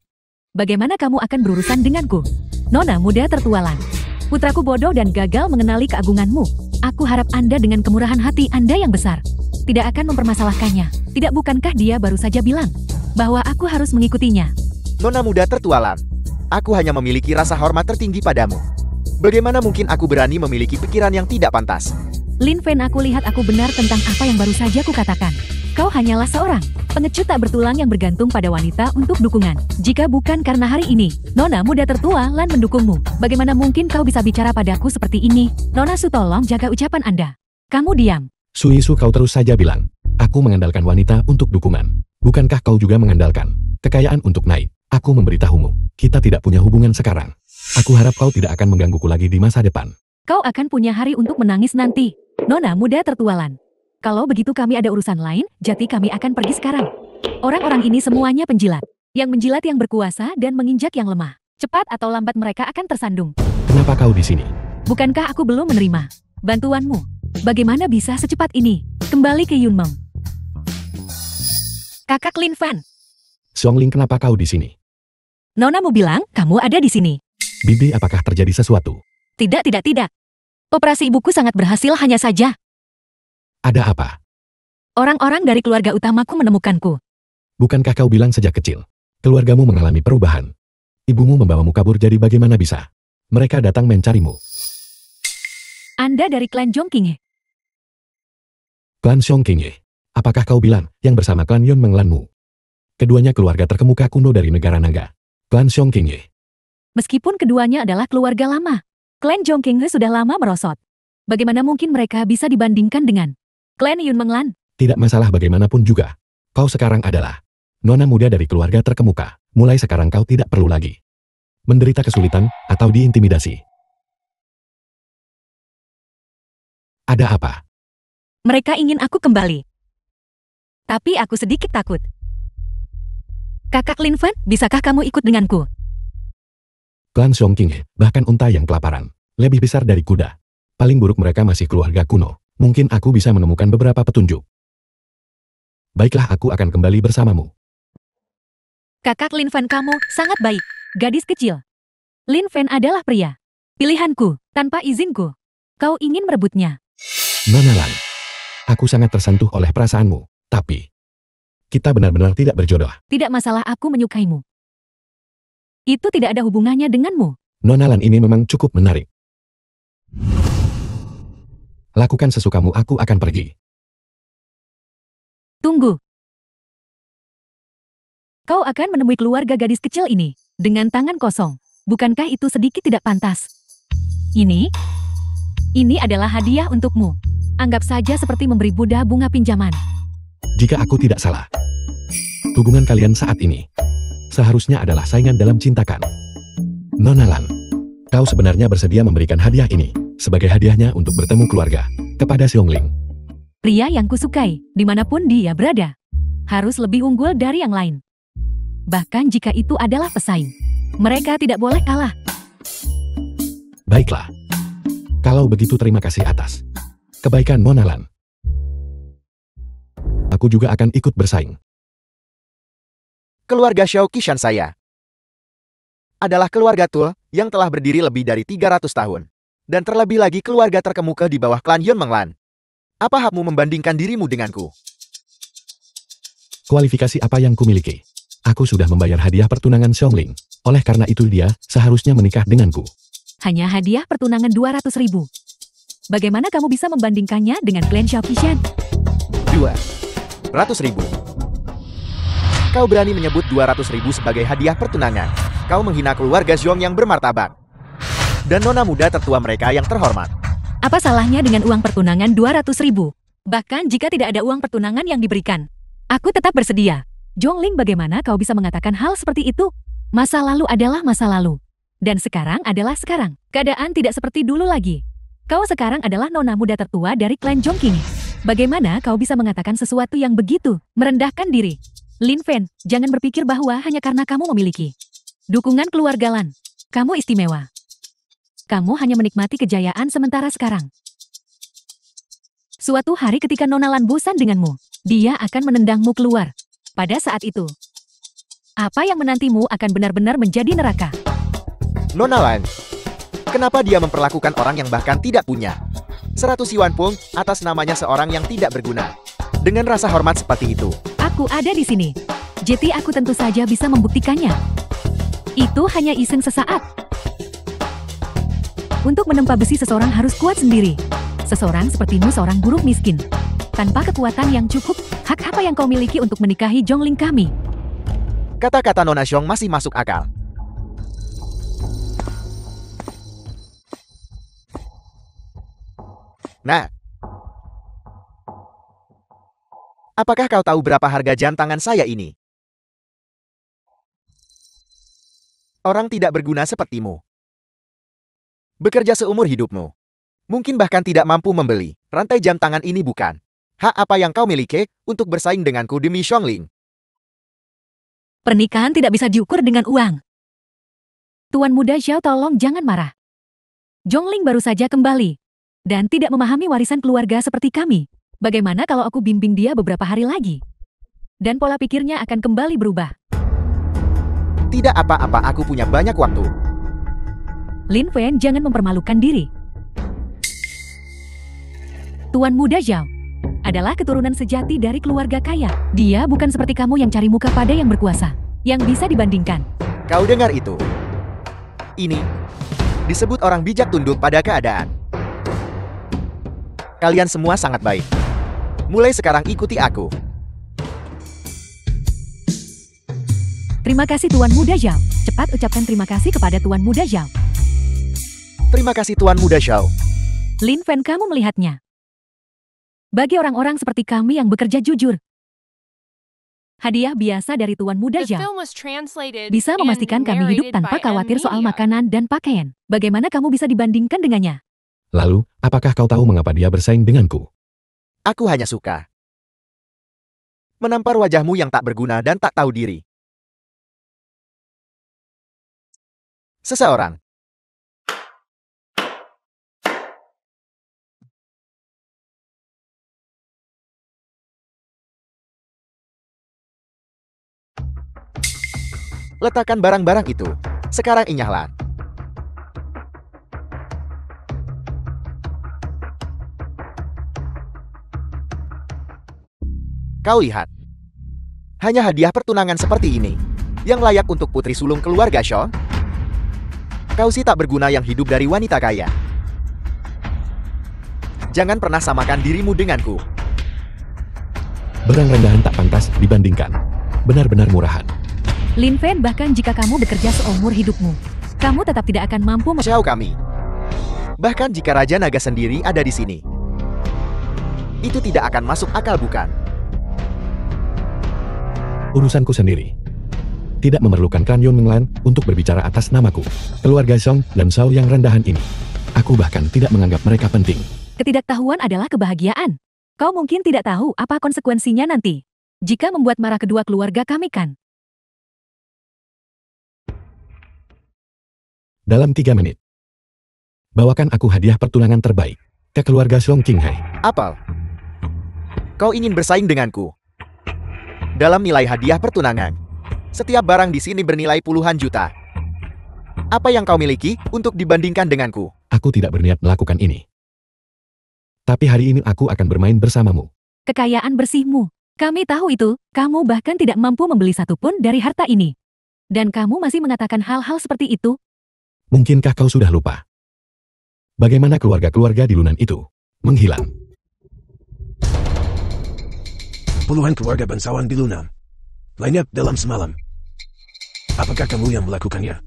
Bagaimana kamu akan berurusan denganku? Nona muda tertua Lan. Putraku bodoh dan gagal mengenali keagunganmu. Aku harap Anda dengan kemurahan hati Anda yang besar tidak akan mempermasalahkannya. Tidak, bukankah dia baru saja bilang bahwa aku harus mengikutinya? Nona muda tertua Lan. Aku hanya memiliki rasa hormat tertinggi padamu. Bagaimana mungkin aku berani memiliki pikiran yang tidak pantas? Lin Fen, aku lihat aku benar tentang apa yang baru saja kukatakan. Kau hanyalah seorang pengecut tak bertulang yang bergantung pada wanita untuk dukungan. Jika bukan karena hari ini, Nona muda tertua Lan mendukungmu, bagaimana mungkin kau bisa bicara padaku seperti ini? Nona Su, tolong jaga ucapan Anda. Kamu diam. Suisu, kau terus saja bilang, aku mengandalkan wanita untuk dukungan. Bukankah kau juga mengandalkan kekayaan untuk naik? Aku memberitahumu, kita tidak punya hubungan sekarang. Aku harap kau tidak akan menggangguku lagi di masa depan. Kau akan punya hari untuk menangis nanti, Nona muda tertua Lan. Kalau begitu kami ada urusan lain, jadi kami akan pergi sekarang. Orang-orang ini semuanya penjilat. Yang menjilat yang berkuasa dan menginjak yang lemah. Cepat atau lambat mereka akan tersandung. Kenapa kau di sini? Bukankah aku belum menerima bantuanmu? Bagaimana bisa secepat ini? Kembali ke Yunmeng. Kakak Lin Fan. Xiongling, kenapa kau di sini? Nonamu bilang kamu ada di sini. Bibi, apakah terjadi sesuatu? Tidak. Operasi ibuku sangat berhasil, hanya saja Ada apa? orang-orang dari keluarga utamaku menemukanku. Bukankah kau bilang sejak kecil keluargamu mengalami perubahan? Ibumu membawamu kabur, jadi bagaimana bisa mereka datang mencarimu? Anda dari klan Zhongqing. Klan Xiongqing, apakah kau bilang yang bersama klan Yun Menglanmu? Keduanya keluarga terkemuka kuno dari negara naga. Klan Xiongqing. Meskipun keduanya adalah keluarga lama, klan Zhongqing sudah lama merosot. Bagaimana mungkin mereka bisa dibandingkan dengan klan Yun Menglan? Tidak masalah bagaimanapun juga. Kau sekarang adalah nona muda dari keluarga terkemuka. Mulai sekarang kau tidak perlu lagi menderita kesulitan atau diintimidasi. Ada apa? Mereka ingin aku kembali. Tapi aku sedikit takut. Kakak Lin Fen, bisakah kamu ikut denganku? Klan Xiongqing, bahkan unta yang kelaparan, lebih besar dari kuda. Paling buruk mereka masih keluarga kuno. Mungkin aku bisa menemukan beberapa petunjuk. Baiklah, aku akan kembali bersamamu. Kakak Lin Fen, kamu sangat baik. Gadis kecil. Lin Fen adalah pria. Pilihanku, tanpa izinku. Kau ingin merebutnya. Nona Lan, aku sangat tersentuh oleh perasaanmu, tapi kita benar-benar tidak berjodoh. Tidak masalah aku menyukaimu. Itu tidak ada hubungannya denganmu. Nona Lan ini memang cukup menarik. Lakukan sesukamu, aku akan pergi. Tunggu. Kau akan menemui keluarga gadis kecil ini dengan tangan kosong. Bukankah itu sedikit tidak pantas? Ini adalah hadiah untukmu. Anggap saja seperti memberi Buddha bunga pinjaman. Jika aku tidak salah, hubungan kalian saat ini seharusnya adalah saingan dalam cintakan. Nona Lan, kau sebenarnya bersedia memberikan hadiah ini sebagai hadiahnya untuk bertemu keluarga kepada Xiongling. Pria yang kusukai, dimanapun dia berada, harus lebih unggul dari yang lain. Bahkan jika itu adalah pesaing, mereka tidak boleh kalah. Baiklah. Kalau begitu terima kasih atas kebaikan Nona Lan. Aku juga akan ikut bersaing. Keluarga Xiao Qishan saya adalah keluarga Tul yang telah berdiri lebih dari 300 tahun. Dan terlebih lagi keluarga terkemuka di bawah klan Yun Menglan. Apa hakmu membandingkan dirimu denganku? Kualifikasi apa yang kumiliki? Aku sudah membayar hadiah pertunangan Xiongling. Oleh karena itu dia seharusnya menikah denganku. Hanya hadiah pertunangan 200.000. Bagaimana kamu bisa membandingkannya dengan klan Xiao Qishan? 200.000. Kau berani menyebut 200.000 sebagai hadiah pertunangan. Kau menghina keluarga Xiong yang bermartabat. Dan nona muda tertua mereka yang terhormat. Apa salahnya dengan uang pertunangan 200.000? Bahkan jika tidak ada uang pertunangan yang diberikan, aku tetap bersedia. Zhongling, bagaimana kau bisa mengatakan hal seperti itu? Masa lalu adalah masa lalu. Dan sekarang adalah sekarang. Keadaan tidak seperti dulu lagi. Kau sekarang adalah nona muda tertua dari klan Zhongqing. Bagaimana kau bisa mengatakan sesuatu yang begitu merendahkan diri? Lin Fen, jangan berpikir bahwa hanya karena kamu memiliki dukungan keluarga Lan, kamu istimewa. Kamu hanya menikmati kejayaan sementara sekarang. Suatu hari ketika Nona Lan bosan denganmu, dia akan menendangmu keluar. Pada saat itu, apa yang menantimu akan benar-benar menjadi neraka. Nona Lan, kenapa dia memperlakukan orang yang bahkan tidak punya 100 yuan pun atas namanya seorang yang tidak berguna? Dengan rasa hormat seperti itu. Aku ada di sini. Jadi aku tentu saja bisa membuktikannya. Itu hanya iseng sesaat. Untuk menempa besi seseorang harus kuat sendiri. Seseorang sepertimu seorang buruh miskin. Tanpa kekuatan yang cukup, hak apa yang kau miliki untuk menikahi Zhongling kami? Kata-kata Nona Xiong masih masuk akal. Nah, apakah kau tahu berapa harga jam tangan saya ini? Orang tidak berguna sepertimu. Bekerja seumur hidupmu. Mungkin bahkan tidak mampu membeli rantai jam tangan ini, bukan? Hak apa yang kau miliki untuk bersaing denganku demi Xiongling? Pernikahan tidak bisa diukur dengan uang. Tuan muda Xiao, tolong jangan marah. Zhongling baru saja kembali dan tidak memahami warisan keluarga seperti kami. Bagaimana kalau aku bimbing dia beberapa hari lagi? Dan pola pikirnya akan kembali berubah. Tidak apa-apa, aku punya banyak waktu. Lin Fen, jangan mempermalukan diri. Tuan muda Zhao adalah keturunan sejati dari keluarga kaya. Dia bukan seperti kamu yang cari muka pada yang berkuasa, yang bisa dibandingkan. Kau dengar itu? Ini disebut orang bijak tunduk pada keadaan. Kalian semua sangat baik. Mulai sekarang ikuti aku. Terima kasih Tuan muda Zhao. Cepat ucapkan terima kasih kepada Tuan muda Zhao. Terima kasih Tuan muda Xiao. Lin Fen, kamu melihatnya. Bagi orang-orang seperti kami yang bekerja jujur, hadiah biasa dari Tuan Muda The Zhao film was translated bisa and memastikan kami hidup narrated tanpa by khawatir soal Media. makanan dan pakaian. Bagaimana kamu bisa dibandingkan dengannya? Lalu, apakah kau tahu mengapa dia bersaing denganku? Aku hanya suka menampar wajahmu yang tak berguna dan tak tahu diri. Seseorang. Letakkan barang-barang itu. Sekarang inyahlah. Kau lihat. Hanya hadiah pertunangan seperti ini yang layak untuk putri sulung keluarga Shaw. Kau sih tak berguna yang hidup dari wanita kaya. Jangan pernah samakan dirimu denganku. Barang rendahan tak pantas dibandingkan. Benar-benar murahan. Lin Fen, bahkan jika kamu bekerja seumur hidupmu, kamu tetap tidak akan mampu Xiao kami. Bahkan jika Raja Naga sendiri ada di sini. Itu tidak akan masuk akal, bukan? Urusanku sendiri. Tidak memerlukan Kran Yun Menglan untuk berbicara atas namaku. Keluarga Song dan Shao yang rendahan ini. Aku bahkan tidak menganggap mereka penting. Ketidaktahuan adalah kebahagiaan. Kau mungkin tidak tahu apa konsekuensinya nanti jika membuat marah kedua keluarga kami, kan? Dalam 3 menit. Bawakan aku hadiah pertunangan terbaik ke keluarga Song Qinghai. Apel. Kau ingin bersaing denganku? Dalam nilai hadiah pertunangan, setiap barang di sini bernilai puluhan juta. Apa yang kau miliki untuk dibandingkan denganku? Aku tidak berniat melakukan ini. Tapi hari ini aku akan bermain bersamamu. Kekayaan bersihmu. Kami tahu itu, kamu bahkan tidak mampu membeli satu pun dari harta ini. Dan kamu masih mengatakan hal-hal seperti itu? Mungkinkah kau sudah lupa? Bagaimana keluarga-keluarga di Lunan itu menghilang? Puluhan keluarga bangsawan di Luna. Lenyap dalam semalam. Apakah kamu yang melakukannya?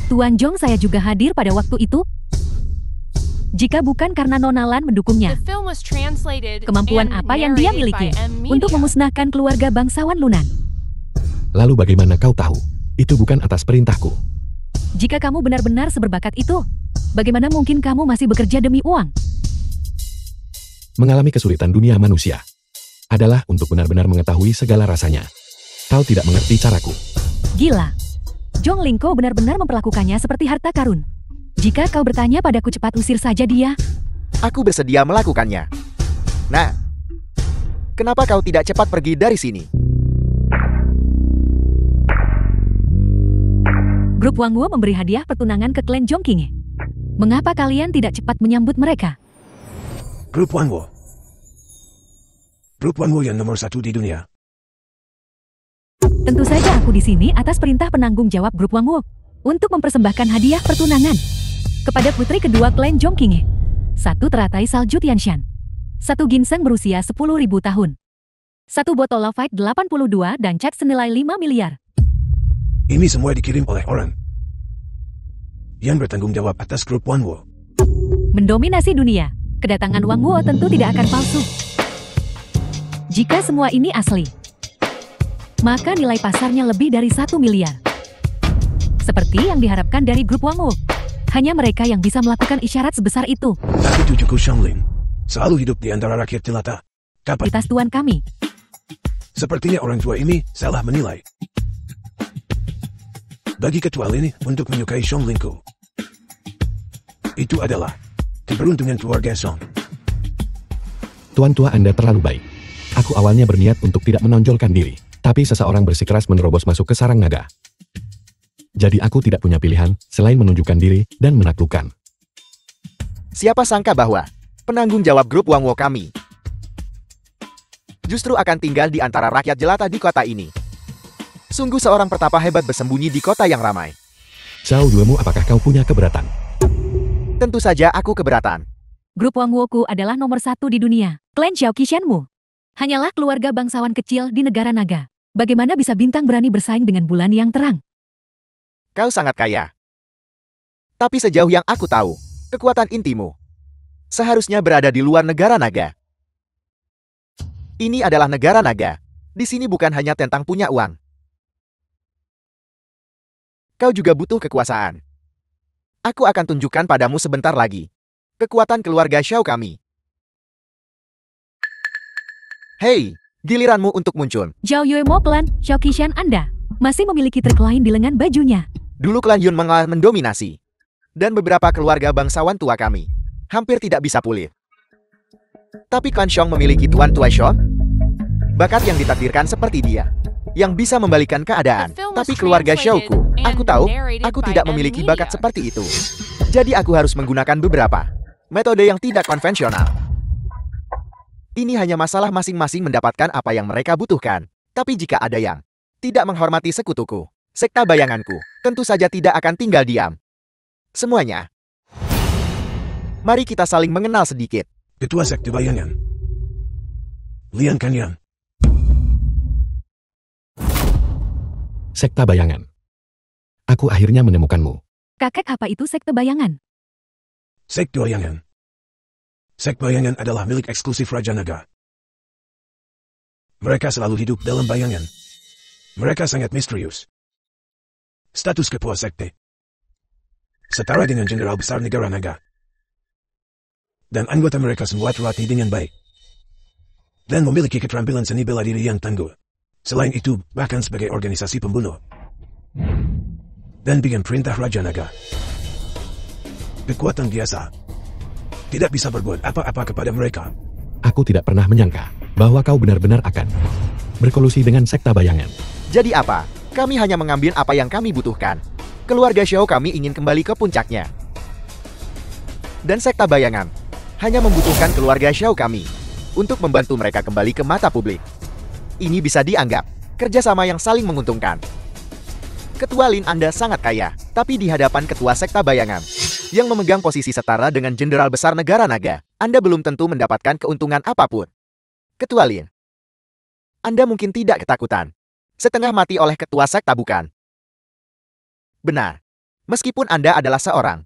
Tuan Zhong, saya juga hadir pada waktu itu. Jika bukan karena Nona Lan mendukungnya, The film was translated kemampuan and apa yang dia narrated miliki by Media. untuk memusnahkan keluarga bangsawan Lunan? Lalu bagaimana kau tahu? Itu bukan atas perintahku. Jika kamu benar-benar seberbakat itu, bagaimana mungkin kamu masih bekerja demi uang? Mengalami kesulitan dunia manusia adalah untuk benar-benar mengetahui segala rasanya. Kau tidak mengerti caraku. Gila. Zhong Lingko benar-benar memperlakukannya seperti harta karun. Jika kau bertanya padaku, cepat usir saja dia. Aku bersedia melakukannya. Nah, kenapa kau tidak cepat pergi dari sini? Grup Wangwo memberi hadiah pertunangan ke klan Zhongqing. Mengapa kalian tidak cepat menyambut mereka? Grup Wangwo. Grup Wangwo yang nomor 1 di dunia. Tentu saja aku di sini atas perintah penanggung jawab Grup Wangwo untuk mempersembahkan hadiah pertunangan kepada putri kedua klan Zhongqing. 1 teratai salju Tianshan. 1 ginseng berusia 10.000 tahun. 1 botol Lafite 82 dan cat senilai 5 miliar. Ini semua dikirim oleh orang yang bertanggung jawab atas grup Wangwo. Mendominasi dunia, kedatangan Wangwo tentu tidak akan palsu. Jika semua ini asli, maka nilai pasarnya lebih dari 1 miliar. Seperti yang diharapkan dari grup Wangwo. Hanya mereka yang bisa melakukan isyarat sebesar itu. Tapi tujuku Xiangling selalu hidup di antara rakyat jelata. Kapan? Kapasitas tuan kami. Sepertinya orang tua ini salah menilai. Bagi ketua ini untuk menyukai Xianglingku. Itu adalah keberuntungan keluarga Song. Tuan tua Anda terlalu baik. Aku awalnya berniat untuk tidak menonjolkan diri, tapi seseorang bersikeras menerobos masuk ke sarang naga. Jadi aku tidak punya pilihan selain menunjukkan diri dan menaklukkan. Siapa sangka bahwa penanggung jawab grup Wangwo kami justru akan tinggal di antara rakyat jelata di kota ini. Sungguh seorang pertapa hebat bersembunyi di kota yang ramai. Zhao Duemu, apakah kau punya keberatan? Tentu saja aku keberatan. Grup Wangwoku adalah nomor 1 di dunia. Klan Xiao Qishanmu hanyalah keluarga bangsawan kecil di negara naga. Bagaimana bisa bintang berani bersaing dengan bulan yang terang? Kau sangat kaya. Tapi sejauh yang aku tahu, Kekuatan intimu seharusnya berada di luar negara naga. Ini adalah negara naga. Di sini bukan hanya tentang punya uang. Kau juga butuh kekuasaan. Aku akan tunjukkan padamu sebentar lagi. Kekuatan keluarga Xiao kami. Hei, giliranmu untuk muncul. Zhao Yuemo klan, Xiao Qishan Anda masih memiliki trik lain di lengan bajunya. Dulu klan Yun mendominasi. Dan beberapa keluarga bangsawan tua kami hampir tidak bisa pulih. Tapi klan Xiong memiliki Tuan Tua Xiong, bakat yang ditakdirkan seperti dia, yang bisa membalikan keadaan. Tapi keluarga Xiaoku, aku tahu, aku tidak memiliki bakat seperti itu. Jadi aku harus menggunakan beberapa metode yang tidak konvensional. Ini hanya masalah masing-masing mendapatkan apa yang mereka butuhkan. Tapi jika ada yang tidak menghormati sekutuku, sekta bayanganku, tentu saja tidak akan tinggal diam. Semuanya. Mari kita saling mengenal sedikit. Ketua Sekte Bayangan. Lian Kanyan. Sekta Bayangan. Aku akhirnya menemukanmu. Kakek, apa itu sekte bayangan? Sekte Bayangan. Sekte Bayangan adalah milik eksklusif Raja Naga. Mereka selalu hidup dalam bayangan. Mereka sangat misterius. Status ketua sekte setara dengan Jenderal Besar Negara Naga. Dan anggota mereka semua terlatih dengan baik. Dan memiliki keterampilan seni bela diri yang tangguh. Selain itu, bahkan sebagai organisasi pembunuh. Dan bikin perintah Raja Naga. Kekuatan biasa. Tidak bisa berbuat apa-apa kepada mereka. Aku tidak pernah menyangka bahwa kau benar-benar akan berkolusi dengan sekta bayangan. Jadi apa? Kami hanya mengambil apa yang kami butuhkan. Keluarga Xiao kami ingin kembali ke puncaknya. Dan sekta bayangan hanya membutuhkan keluarga Xiao kami untuk membantu mereka kembali ke mata publik. Ini bisa dianggap kerjasama yang saling menguntungkan. Ketua Lin Anda sangat kaya, tapi di hadapan ketua sekta bayangan yang memegang posisi setara dengan Jenderal Besar Negara Naga, Anda belum tentu mendapatkan keuntungan apapun. Ketua Lin, Anda mungkin tidak ketakutan. Setengah mati oleh ketua sekta bukan? Benar. Meskipun Anda adalah seorang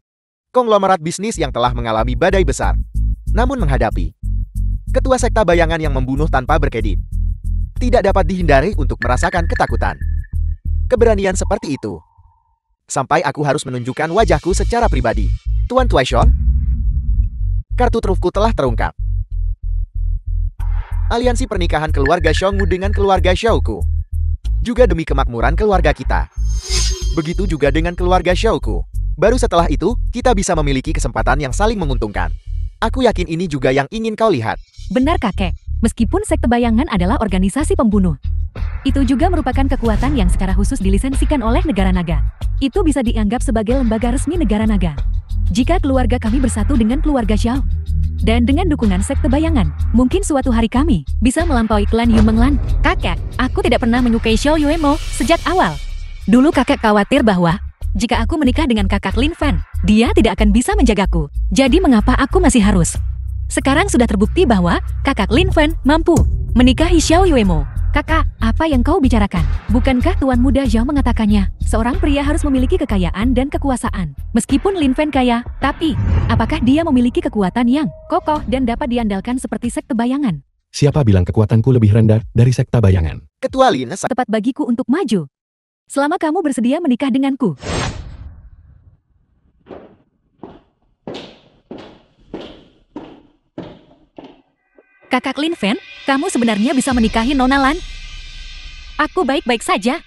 konglomerat bisnis yang telah mengalami badai besar, namun menghadapi ketua sekta bayangan yang membunuh tanpa berkedit, tidak dapat dihindari untuk merasakan ketakutan. Keberanian seperti itu. Sampai aku harus menunjukkan wajahku secara pribadi. Tuan Tuaishon, kartu trufku telah terungkap. Aliansi pernikahan keluarga Xiongmu dengan keluarga Xiaoku. Juga demi kemakmuran keluarga kita. Begitu juga dengan keluarga Xiaoku. Baru setelah itu, kita bisa memiliki kesempatan yang saling menguntungkan. Aku yakin ini juga yang ingin kau lihat. Benar, kakek. Meskipun sekte bayangan adalah organisasi pembunuh, itu juga merupakan kekuatan yang secara khusus dilisensikan oleh negara naga. Itu bisa dianggap sebagai lembaga resmi negara naga. Jika keluarga kami bersatu dengan keluarga Xiao, dan dengan dukungan sekte bayangan, mungkin suatu hari kami bisa melampaui klan Yu Menglan. Kakek, aku tidak pernah menyukai Xiao Yuemo sejak awal. Dulu kakek khawatir bahwa jika aku menikah dengan kakak Lin Fan, dia tidak akan bisa menjagaku. Jadi mengapa aku masih harus? Sekarang sudah terbukti bahwa kakak Lin Fan mampu menikahi Xiao Yuemo. Kakak, apa yang kau bicarakan? Bukankah Tuan Muda Zhao mengatakannya, seorang pria harus memiliki kekayaan dan kekuasaan. Meskipun Lin Fan kaya, tapi apakah dia memiliki kekuatan yang kokoh dan dapat diandalkan seperti sekte bayangan? Siapa bilang kekuatanku lebih rendah dari sekta bayangan? Ketua Lin Tepat bagiku untuk maju. Selama kamu bersedia menikah denganku. Kakak Lin Fan, kamu sebenarnya bisa menikahi Nona Lan? Aku baik-baik saja.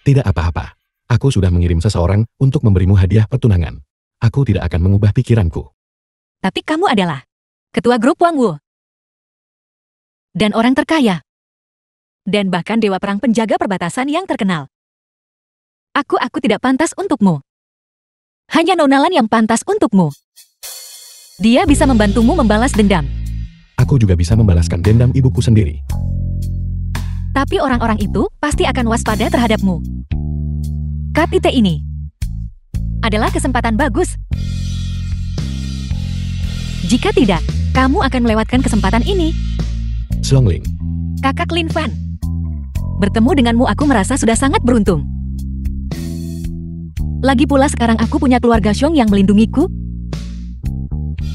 Tidak apa-apa. Aku sudah mengirim seseorang untuk memberimu hadiah pertunangan. Aku tidak akan mengubah pikiranku. Tapi kamu adalah ketua grup Wang Wu. Dan orang terkaya. Dan bahkan dewa perang penjaga perbatasan yang terkenal. Aku tidak pantas untukmu. Hanya Nona Lan yang pantas untukmu. Dia bisa membantumu membalas dendam. Aku juga bisa membalaskan dendam ibuku sendiri. Tapi orang-orang itu pasti akan waspada terhadapmu. KTT ini adalah kesempatan bagus. Jika tidak, kamu akan melewatkan kesempatan ini. Xiongling, Kakak Lin Fan, bertemu denganmu aku merasa sudah sangat beruntung. Lagi pula sekarang aku punya keluarga Xiong yang melindungiku.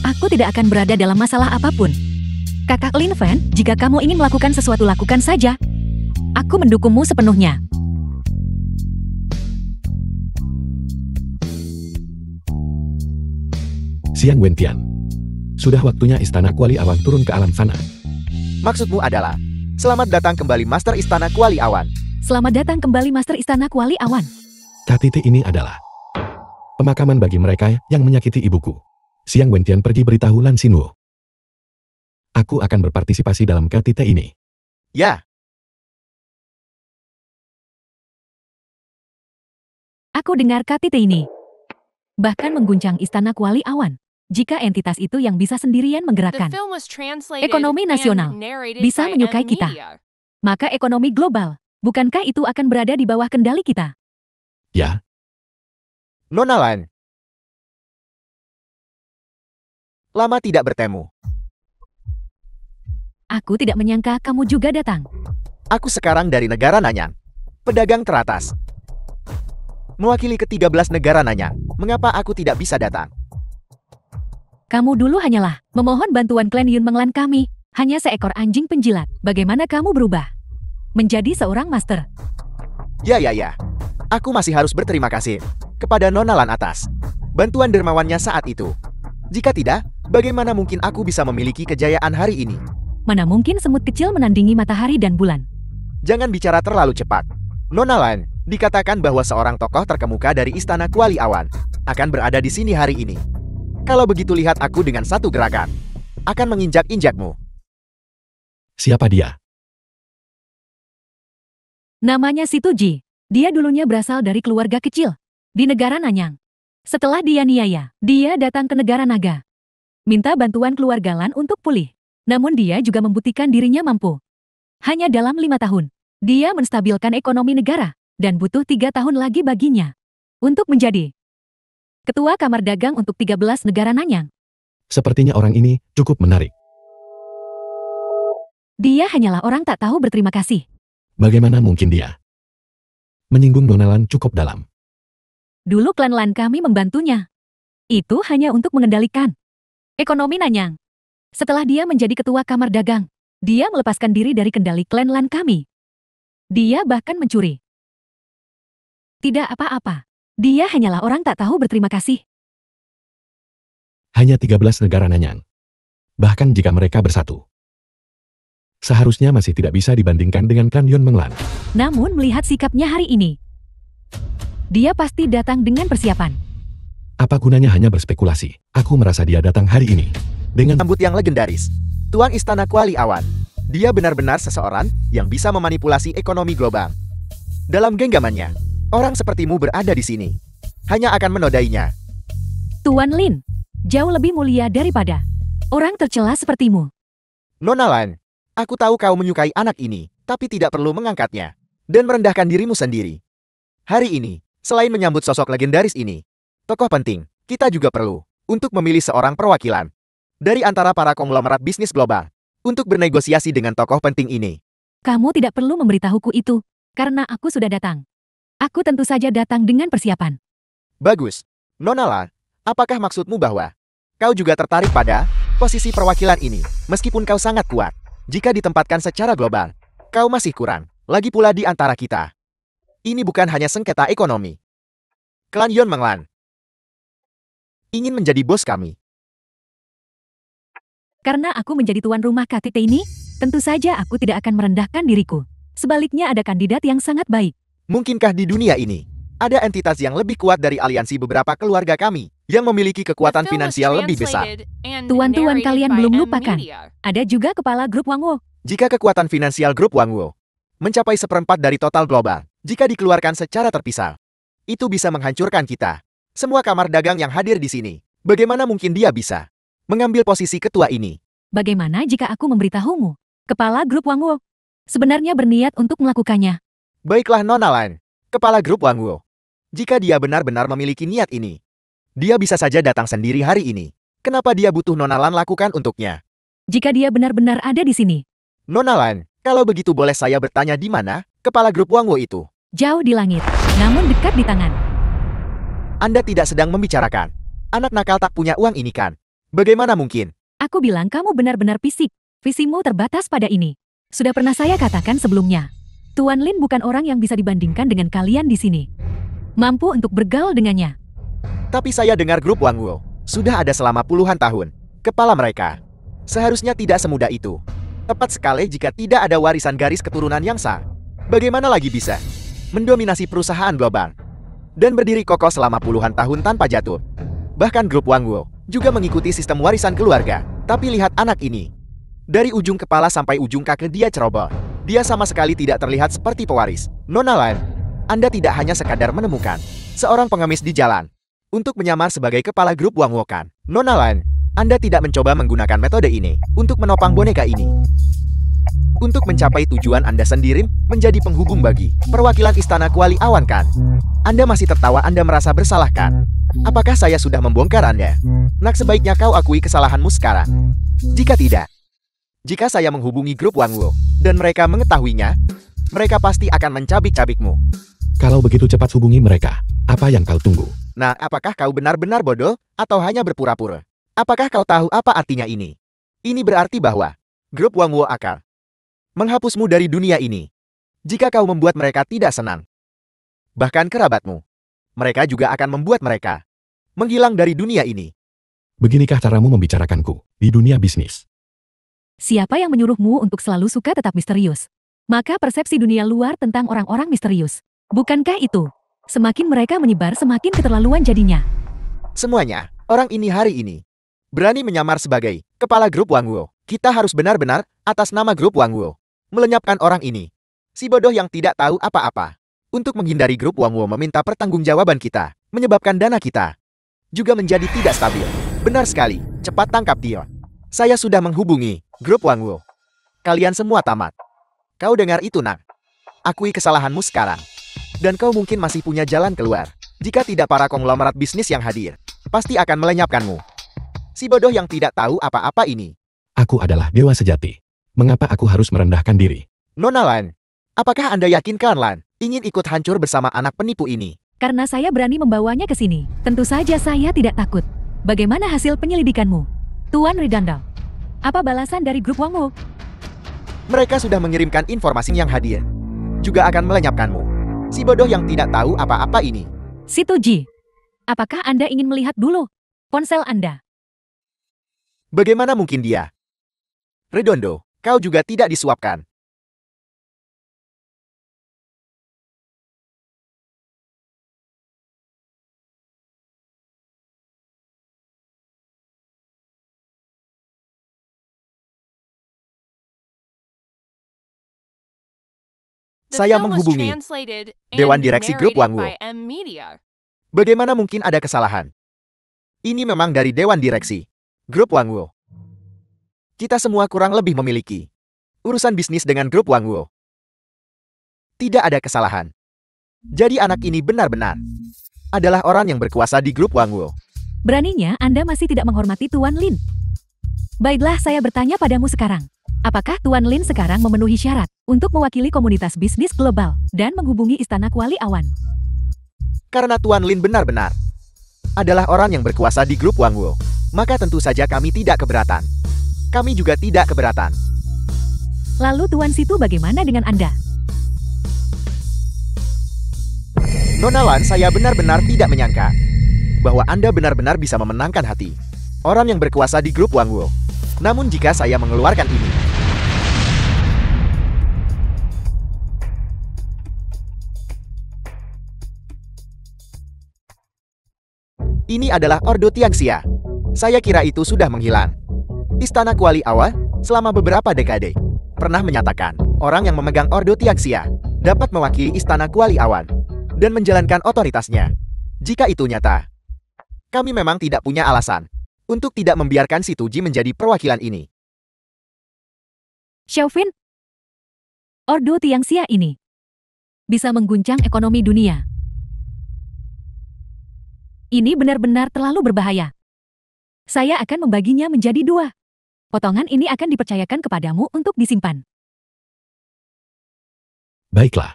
Aku tidak akan berada dalam masalah apapun. Kakak Lin Fan, jika kamu ingin melakukan sesuatu lakukan saja. Aku mendukungmu sepenuhnya. Siang Wentian. Sudah waktunya Istana Kuali Awan turun ke alam sana. Maksudmu adalah, selamat datang kembali Master Istana Kuali Awan. Selamat datang kembali Master Istana Kuali Awan. KTT ini adalah pemakaman bagi mereka yang menyakiti ibuku. Siang Wentian pergi beritahu Lan Xinwo. Aku akan berpartisipasi dalam KTT ini. Ya, Aku dengar KTT ini. Bahkan mengguncang Istana Kuali Awan. Jika entitas itu yang bisa sendirian The menggerakkan, film was translated Ekonomi nasional and narrated bisa by menyukai M kita. Media. maka ekonomi global, bukankah itu akan berada di bawah kendali kita? Ya, Nona Lan. Lama tidak bertemu. Aku tidak menyangka kamu juga datang. Aku sekarang dari negara Nanyang. Pedagang teratas. Mewakili ke-13 negara Nanyang. Mengapa aku tidak bisa datang? Kamu dulu hanyalah memohon bantuan klan Yun Menglan kami. Hanya seekor anjing penjilat. Bagaimana kamu berubah menjadi seorang master? Ya. Aku masih harus berterima kasih kepada Nona Lan atas bantuan dermawannya saat itu. Jika tidak, bagaimana mungkin aku bisa memiliki kejayaan hari ini? Mana mungkin semut kecil menandingi matahari dan bulan? Jangan bicara terlalu cepat. Nona Lan, dikatakan bahwa seorang tokoh terkemuka dari Istana Kuali Awan akan berada di sini hari ini. Kalau begitu lihat aku dengan satu gerakan, akan menginjak-injakmu. siapa dia? Namanya Situji. Dia dulunya berasal dari keluarga kecil di negara Nanyang. Setelah dia niaya, dia datang ke negara Naga. Minta bantuan keluarga Lan untuk pulih. Namun dia juga membuktikan dirinya mampu. Hanya dalam 5 tahun, dia menstabilkan ekonomi negara dan butuh 3 tahun lagi baginya untuk menjadi Ketua Kamar Dagang untuk 13 negara Nanyang. Sepertinya orang ini cukup menarik. Dia hanyalah orang tak tahu berterima kasih. Bagaimana mungkin dia menyinggung Nona Lan cukup dalam? Dulu klan Lan kami membantunya. Itu hanya untuk mengendalikan ekonomi Nanyang. Setelah dia menjadi ketua kamar dagang, dia melepaskan diri dari kendali klan Lan kami. Dia bahkan mencuri. Tidak apa-apa. Dia hanyalah orang tak tahu berterima kasih. Hanya 13 negara Nanyang. Bahkan jika mereka bersatu, seharusnya masih tidak bisa dibandingkan dengan klan Yun Menglan. Namun melihat sikapnya hari ini, dia pasti datang dengan persiapan. Apa gunanya hanya berspekulasi? Aku merasa dia datang hari ini dengan Rambut yang legendaris. Tuan Istana Kuali Awan. Dia benar-benar seseorang yang bisa memanipulasi ekonomi global. Dalam genggamannya, orang sepertimu berada di sini. Hanya akan menodainya. Tuan Lin, jauh lebih mulia daripada orang tercela sepertimu. Nona Lan, aku tahu kau menyukai anak ini, tapi tidak perlu mengangkatnya dan merendahkan dirimu sendiri. Hari ini, selain menyambut sosok legendaris ini, tokoh penting, kita juga perlu untuk memilih seorang perwakilan dari antara para konglomerat bisnis global untuk bernegosiasi dengan tokoh penting ini. Kamu tidak perlu memberitahuku itu, karena aku sudah datang. Aku tentu saja datang dengan persiapan. Bagus. Nona Lan, apakah maksudmu bahwa kau juga tertarik pada posisi perwakilan ini, meskipun kau sangat kuat? Jika ditempatkan secara global, kau masih kurang. Lagi pula di antara kita. Ini bukan hanya sengketa ekonomi. Klan Yun Menglan ingin menjadi bos kami. Karena aku menjadi tuan rumah KTT ini, tentu saja aku tidak akan merendahkan diriku. Sebaliknya ada kandidat yang sangat baik. Mungkinkah di dunia ini ada entitas yang lebih kuat dari aliansi beberapa keluarga kami yang memiliki kekuatan The film was finansial lebih besar? translated and Tuan-tuan narrated kalian by belum M lupakan. Media. Ada juga kepala grup Wangwo. Jika kekuatan finansial grup Wangwo mencapai 1/4 dari total global, jika dikeluarkan secara terpisah, itu bisa menghancurkan kita. Semua kamar dagang yang hadir di sini, bagaimana mungkin dia bisa mengambil posisi ketua ini? Bagaimana jika aku memberitahumu? Kepala grup Wangwo sebenarnya berniat untuk melakukannya. Baiklah Nona Lan, kepala grup Wangwo. Jika dia benar-benar memiliki niat ini, dia bisa saja datang sendiri hari ini. Kenapa dia butuh Nona Lan lakukan untuknya? Jika dia benar-benar ada di sini, Nona Lan, kalau begitu boleh saya bertanya di mana kepala grup Wangwo itu? jauh di langit, namun dekat di tangan. Anda tidak sedang membicarakan anak nakal tak punya uang ini kan? Bagaimana mungkin? Aku bilang kamu benar-benar fisik. Visimu terbatas pada ini. Sudah pernah saya katakan sebelumnya. Tuan Lin bukan orang yang bisa dibandingkan dengan kalian di sini. Mampu untuk bergaul dengannya. Tapi saya dengar grup Wang Wuo sudah ada selama puluhan tahun. Kepala mereka seharusnya tidak semudah itu. Tepat sekali jika tidak ada warisan garis keturunan yang sah. Bagaimana lagi bisa mendominasi perusahaan global dan berdiri kokoh selama puluhan tahun tanpa jatuh? Bahkan grup Wang Wuo juga mengikuti sistem warisan keluarga. Tapi lihat anak ini. Dari ujung kepala sampai ujung kaki dia ceroboh. Dia sama sekali tidak terlihat seperti pewaris. Nona Lan, Anda tidak hanya sekadar menemukan seorang pengemis di jalan untuk menyamar sebagai kepala grup Wang Wuo kan? Nona Lan, Anda tidak mencoba menggunakan metode ini untuk menopang boneka ini. Untuk mencapai tujuan Anda sendiri menjadi penghubung bagi perwakilan Istana Kuali Awan kan? Anda masih tertawa, Anda merasa bersalah kan? Apakah saya sudah membongkar Anda? Nak, sebaiknya kau akui kesalahanmu sekarang. Jika tidak, jika saya menghubungi grup Wang Wuo dan mereka mengetahuinya, mereka pasti akan mencabik-cabikmu. Kalau begitu cepat hubungi mereka. Apa yang kau tunggu? Nah, apakah kau benar-benar bodoh atau hanya berpura-pura? Apakah kau tahu apa artinya ini? Ini berarti bahwa grup Wang Wuo akan menghapusmu dari dunia ini jika kau membuat mereka tidak senang. Bahkan kerabatmu, mereka juga akan membuat mereka menghilang dari dunia ini. Beginikah caramu membicarakanku di dunia bisnis? Siapa yang menyuruhmu untuk selalu suka tetap misterius? Maka persepsi dunia luar tentang orang-orang misterius. Bukankah itu? Semakin mereka menyebar, semakin keterlaluan jadinya. Semuanya, orang ini hari ini berani menyamar sebagai kepala grup Wang Wuo. Kita harus benar-benar atas nama grup Wang Wuo melenyapkan orang ini. Si bodoh yang tidak tahu apa-apa. Untuk menghindari grup Wang Wuo meminta pertanggungjawaban kita, menyebabkan dana kita juga menjadi tidak stabil. Benar sekali, cepat tangkap dia. Saya sudah menghubungi grup Wang Wuo. Kalian semua tamat. Kau dengar itu, Nak? Akui kesalahanmu sekarang. Dan kau mungkin masih punya jalan keluar. Jika tidak, para konglomerat bisnis yang hadir pasti akan melenyapkanmu. Si bodoh yang tidak tahu apa-apa ini. Aku adalah dewa sejati. Mengapa aku harus merendahkan diri? Nona Lan, apakah Anda yakin Kan Lan ingin ikut hancur bersama anak penipu ini? Karena saya berani membawanya ke sini. Tentu saja saya tidak takut. Bagaimana hasil penyelidikanmu, Tuan Ridandal? Apa balasan dari grup Wang Wuo? Mereka sudah mengirimkan informasi yang hadir. Juga akan melenyapkanmu. Si bodoh yang tidak tahu apa-apa ini. Situji, apakah Anda ingin melihat dulu ponsel Anda? Bagaimana mungkin dia? Redondo, kau juga tidak disuapkan. Saya menghubungi Dewan Direksi Grup Wang Wuo. Bagaimana mungkin ada kesalahan? Ini memang dari Dewan Direksi Grup Wang Wuo. Kita semua kurang lebih memiliki urusan bisnis dengan Grup Wang Wuo. Tidak ada kesalahan. Jadi anak ini benar-benar adalah orang yang berkuasa di Grup Wang Wuo. Beraninya Anda masih tidak menghormati Tuan Lin. Baiklah, saya bertanya padamu sekarang. Apakah Tuan Lin sekarang memenuhi syarat untuk mewakili komunitas bisnis global dan menghubungi Istana Kuali Awan? Karena Tuan Lin benar-benar adalah orang yang berkuasa di Grup Wang Wuo, maka tentu saja kami tidak keberatan. Kami juga tidak keberatan. Lalu Tuan Situ bagaimana dengan Anda? Nona Lan, saya benar-benar tidak menyangka bahwa Anda benar-benar bisa memenangkan hati orang yang berkuasa di Grup Wang Wuo. Namun jika saya mengeluarkan ini adalah Ordo Tiangxia. Saya kira itu sudah menghilang. Istana Kuali Awan selama beberapa dekade pernah menyatakan orang yang memegang Ordo Tiangxia dapat mewakili Istana Kuali Awan dan menjalankan otoritasnya. Jika itu nyata, kami memang tidak punya alasan untuk tidak membiarkan si Tuji menjadi perwakilan ini. Xiaofin, Ordo Tiangxia ini bisa mengguncang ekonomi dunia. Ini benar-benar terlalu berbahaya. Saya akan membaginya menjadi 2. Potongan ini akan dipercayakan kepadamu untuk disimpan. Baiklah.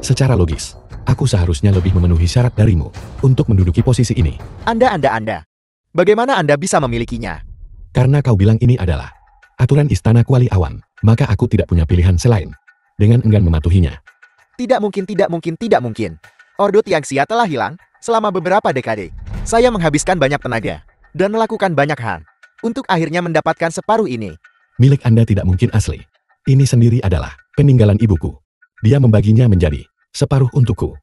Secara logis, aku seharusnya lebih memenuhi syarat darimu untuk menduduki posisi ini. Anda. Bagaimana Anda bisa memilikinya? Karena kau bilang ini adalah aturan Istana Kuali Awan, maka aku tidak punya pilihan selain dengan enggan mematuhinya. Tidak mungkin, tidak mungkin, tidak mungkin. Ordo Tiangxia telah hilang selama beberapa dekade. Saya menghabiskan banyak tenaga dan melakukan banyak hal untuk akhirnya mendapatkan separuh ini. Milik Anda tidak mungkin asli. Ini sendiri adalah peninggalan ibuku. Dia membaginya menjadi separuh untukku.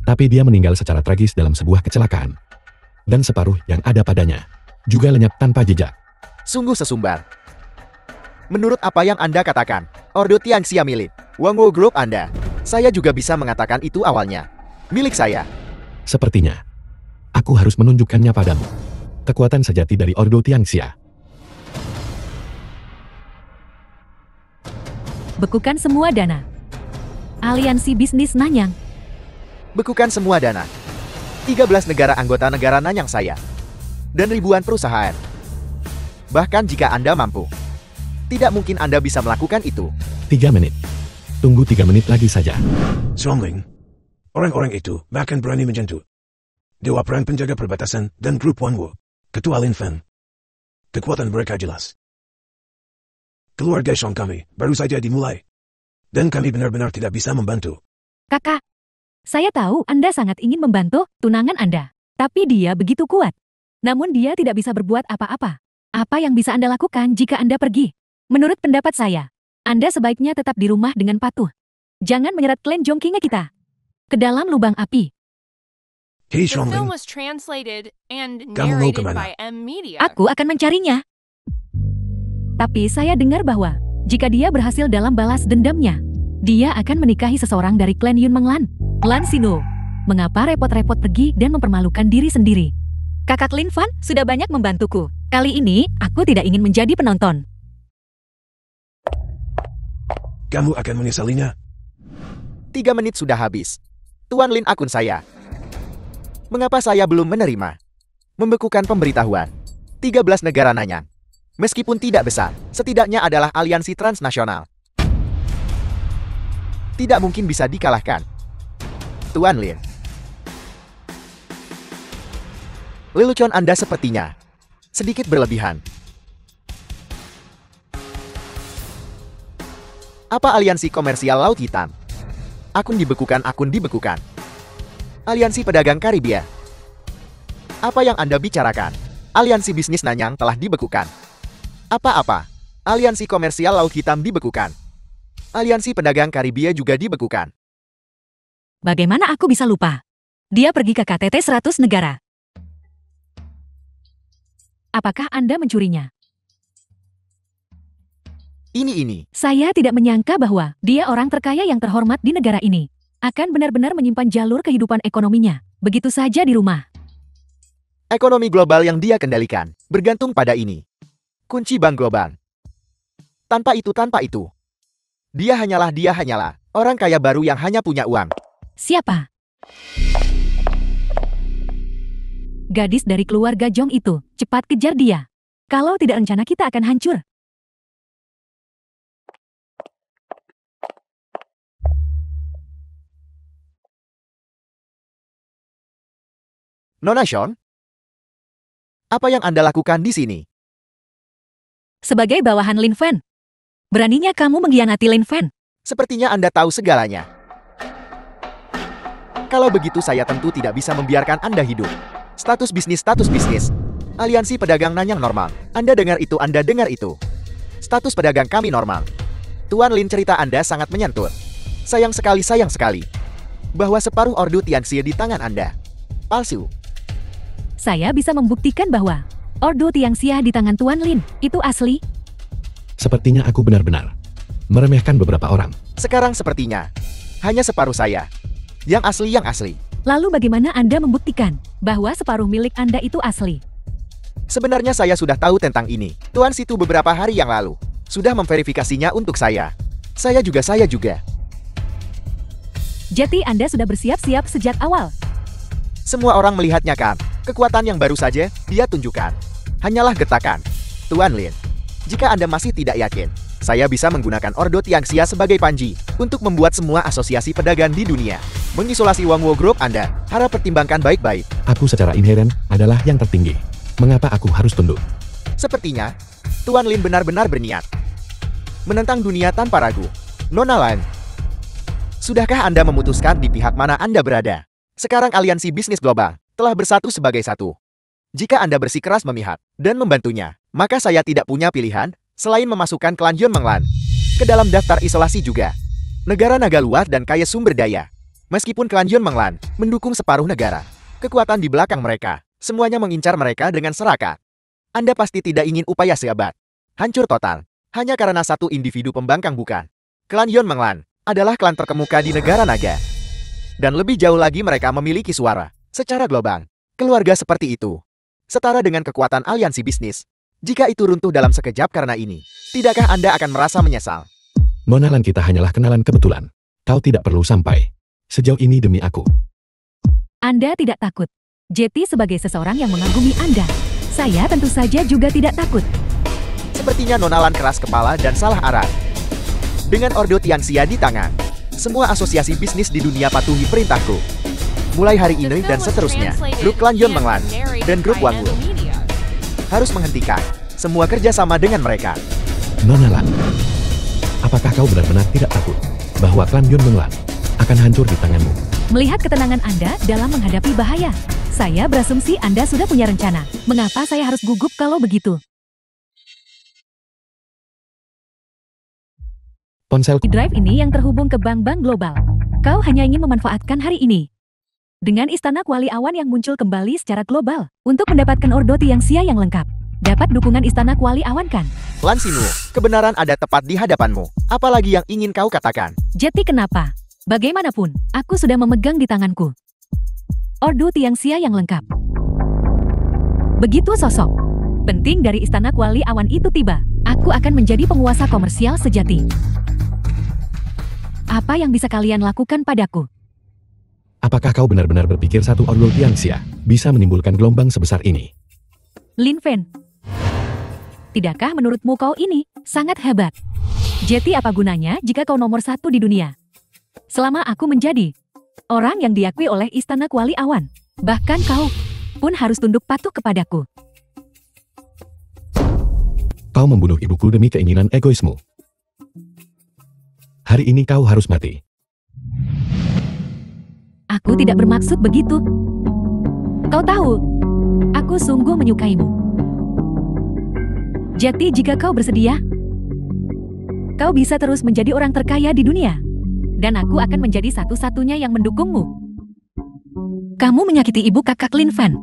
Tapi dia meninggal secara tragis dalam sebuah kecelakaan. Dan separuh yang ada padanya juga lenyap tanpa jejak. Sungguh sesumbar. Menurut apa yang Anda katakan, Ordo Tiangxia milik Wangwo Group Anda. Saya juga bisa mengatakan itu awalnya milik saya. Sepertinya aku harus menunjukkannya padamu. Kekuatan sejati dari Ordo Tiangxia. Bekukan semua dana. Aliansi Bisnis Nanyang. Bekukan semua dana. 13 negara anggota negara Nanyang saya. Dan ribuan perusahaan. Bahkan jika Anda mampu. Tidak mungkin Anda bisa melakukan itu. 3 menit. Tunggu 3 menit lagi saja. Songling. Orang-orang itu bahkan berani menyentuh Dewa Perang Penjaga Perbatasan dan Grup Wangwo. Ketua Lin Fen. Kekuatan mereka jelas. Keluarga Shong kami baru saja dimulai. Dan kami benar-benar tidak bisa membantu. Kakak, saya tahu Anda sangat ingin membantu tunangan Anda. Tapi dia begitu kuat. Namun dia tidak bisa berbuat apa-apa. Apa yang bisa Anda lakukan jika Anda pergi? Menurut pendapat saya, Anda sebaiknya tetap di rumah dengan patuh. Jangan menyeret klan Jongking kita ke dalam lubang api. Hei The film Songling, was translated and Kamu mau narrated kemana? by M Media. Aku akan mencarinya. Tapi saya dengar bahwa jika dia berhasil dalam balas dendamnya, dia akan menikahi seseorang dari klan Yun Menglan, Lan Sino. Mengapa repot-repot pergi dan mempermalukan diri sendiri? Kakak Lin Fan sudah banyak membantuku. Kali ini, aku tidak ingin menjadi penonton. kamu akan menyesalinya. 3 menit sudah habis. Tuan Lin, akun saya. Mengapa saya belum menerima? Membekukan pemberitahuan. 13 negara Nanyang. Meskipun tidak besar, setidaknya adalah aliansi transnasional. Tidak mungkin bisa dikalahkan. Tuan Lin. Lelucon Anda sepertinya sedikit berlebihan. Apa aliansi komersial Laut Hitam? Akun dibekukan, akun dibekukan. Aliansi pedagang Karibia. Apa yang Anda bicarakan? Aliansi bisnis Nanyang telah dibekukan. Apa-apa? Aliansi komersial Laut Hitam dibekukan. Aliansi pedagang Karibia juga dibekukan. Bagaimana aku bisa lupa? Dia pergi ke KTT 100 negara. Apakah Anda mencurinya? Ini. Saya tidak menyangka bahwa dia orang terkaya yang terhormat di negara ini. Akan benar-benar menyimpan jalur kehidupan ekonominya. Begitu saja di rumah. Ekonomi global yang dia kendalikan bergantung pada ini. Kunci bank global. Tanpa itu. Dia hanyalah orang kaya baru yang hanya punya uang. Siapa? Gadis dari keluarga Jong itu. Cepat kejar dia. Kalau tidak, rencana kita akan hancur. Nona Sean? Apa yang Anda lakukan di sini? Sebagai bawahan Lin Fan. Beraninya kamu mengkhianati Lin Fan. Sepertinya Anda tahu segalanya. Kalau begitu saya tentu tidak bisa membiarkan Anda hidup. Status bisnis. Aliansi pedagang Nanyang normal. Anda dengar itu, Anda dengar itu. Status pedagang kami normal. Tuan Lin, cerita Anda sangat menyentuh. Sayang sekali. Bahwa separuh Ordo Tiangxia di tangan Anda. Palsu. Saya bisa membuktikan bahwa Ordo Tiangxia di tangan Tuan Lin itu asli. Sepertinya aku benar-benar meremehkan beberapa orang. Sekarang sepertinya hanya separuh saya. Yang asli. Lalu bagaimana Anda membuktikan bahwa separuh milik Anda itu asli? Sebenarnya saya sudah tahu tentang ini. Tuan Situ beberapa hari yang lalu sudah memverifikasinya untuk saya. Saya juga. Jadi Anda sudah bersiap-siap sejak awal. Semua orang melihatnya kan. Kekuatan yang baru saja dia tunjukkan. Hanyalah getakan. Tuan Lin, jika Anda masih tidak yakin, saya bisa menggunakan Ordo Tiangxia sebagai panji untuk membuat semua asosiasi pedagang di dunia mengisolasi Wangwo Group Anda. Harap pertimbangkan baik-baik. Aku secara inheren adalah yang tertinggi. Mengapa aku harus tunduk? Sepertinya, Tuan Lin benar-benar berniat menentang dunia tanpa ragu. Nona Lan, sudahkah Anda memutuskan di pihak mana Anda berada? Sekarang aliansi bisnis global telah bersatu sebagai satu. Jika Anda bersikeras memihak dan membantunya, maka saya tidak punya pilihan selain memasukkan klan Yun Menglan ke dalam daftar isolasi juga. Negara naga luar dan kaya sumber daya. Meskipun klan Yun Menglan mendukung separuh negara, kekuatan di belakang mereka semuanya mengincar mereka dengan serakah. Anda pasti tidak ingin upaya seabad hancur total hanya karena satu individu pembangkang, bukan? Klan Yun Menglan adalah klan terkemuka di negara naga. Dan lebih jauh lagi mereka memiliki suara secara global. Keluarga seperti itu setara dengan kekuatan aliansi bisnis. Jika itu runtuh dalam sekejap karena ini, tidakkah Anda akan merasa menyesal? Nona Lan, kita hanyalah kenalan kebetulan. Kau tidak perlu sampai sejauh ini demi aku. Anda tidak takut. Jetty sebagai seseorang yang mengagumi Anda, saya tentu saja juga tidak takut. Sepertinya Nona Lan keras kepala dan salah arah. Dengan Ordo Tianxia di tangan, semua asosiasi bisnis di dunia patuhi perintahku. Mulai hari ini dan seterusnya, grup klan Yun Menglan dan grup Wang Wu harus menghentikan semua kerjasama dengan mereka. Nona Lan, apakah kau benar-benar tidak takut bahwa klan Yun Menglan akan hancur di tanganmu? Melihat ketenangan Anda dalam menghadapi bahaya, saya berasumsi Anda sudah punya rencana. Mengapa saya harus gugup kalau begitu? Ponsel Drive ini yang terhubung ke bank-bank global. Kau hanya ingin memanfaatkan hari ini. Dengan istana kuali awan yang muncul kembali secara global, untuk mendapatkan Ordo Tianxia yang lengkap. Dapat dukungan istana kuali awan kan? Lan Xinwu, kebenaran ada tepat di hadapanmu. Apalagi yang ingin kau katakan? Jetty, kenapa? Bagaimanapun, aku sudah memegang di tanganku Ordo Tianxia yang lengkap. Begitu sosok penting dari istana kuali awan itu tiba, aku akan menjadi penguasa komersial sejati. Apa yang bisa kalian lakukan padaku? Apakah kau benar-benar berpikir satu Ordo Tianxia bisa menimbulkan gelombang sebesar ini? Lin Fen, tidakkah menurutmu kau ini sangat hebat? Jetty, apa gunanya jika kau nomor satu di dunia? Selama aku menjadi orang yang diakui oleh istana kuali awan, bahkan kau pun harus tunduk patuh kepadaku. Kau membunuh ibuku demi keinginan egoismu. Hari ini kau harus mati. Aku tidak bermaksud begitu. Kau tahu, aku sungguh menyukaimu. Jetty, jika kau bersedia, kau bisa terus menjadi orang terkaya di dunia. Dan aku akan menjadi satu-satunya yang mendukungmu. Kamu menyakiti ibu kakak Lin Fan.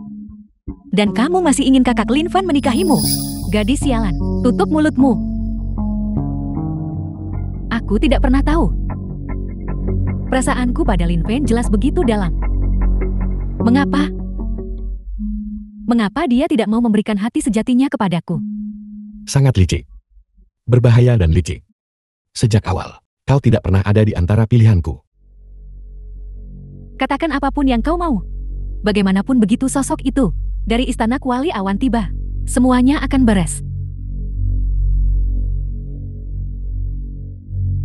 Dan kamu masih ingin kakak Lin Fan menikahimu. Gadis sialan, tutup mulutmu. Aku tidak pernah tahu. Perasaanku pada Lin Fan jelas begitu dalam. Mengapa? Mengapa dia tidak mau memberikan hati sejatinya kepadaku? Sangat licik. Berbahaya dan licik. Sejak awal, kau tidak pernah ada di antara pilihanku. Katakan apapun yang kau mau. Bagaimanapun begitu sosok itu dari istana kuali awan tiba, semuanya akan beres.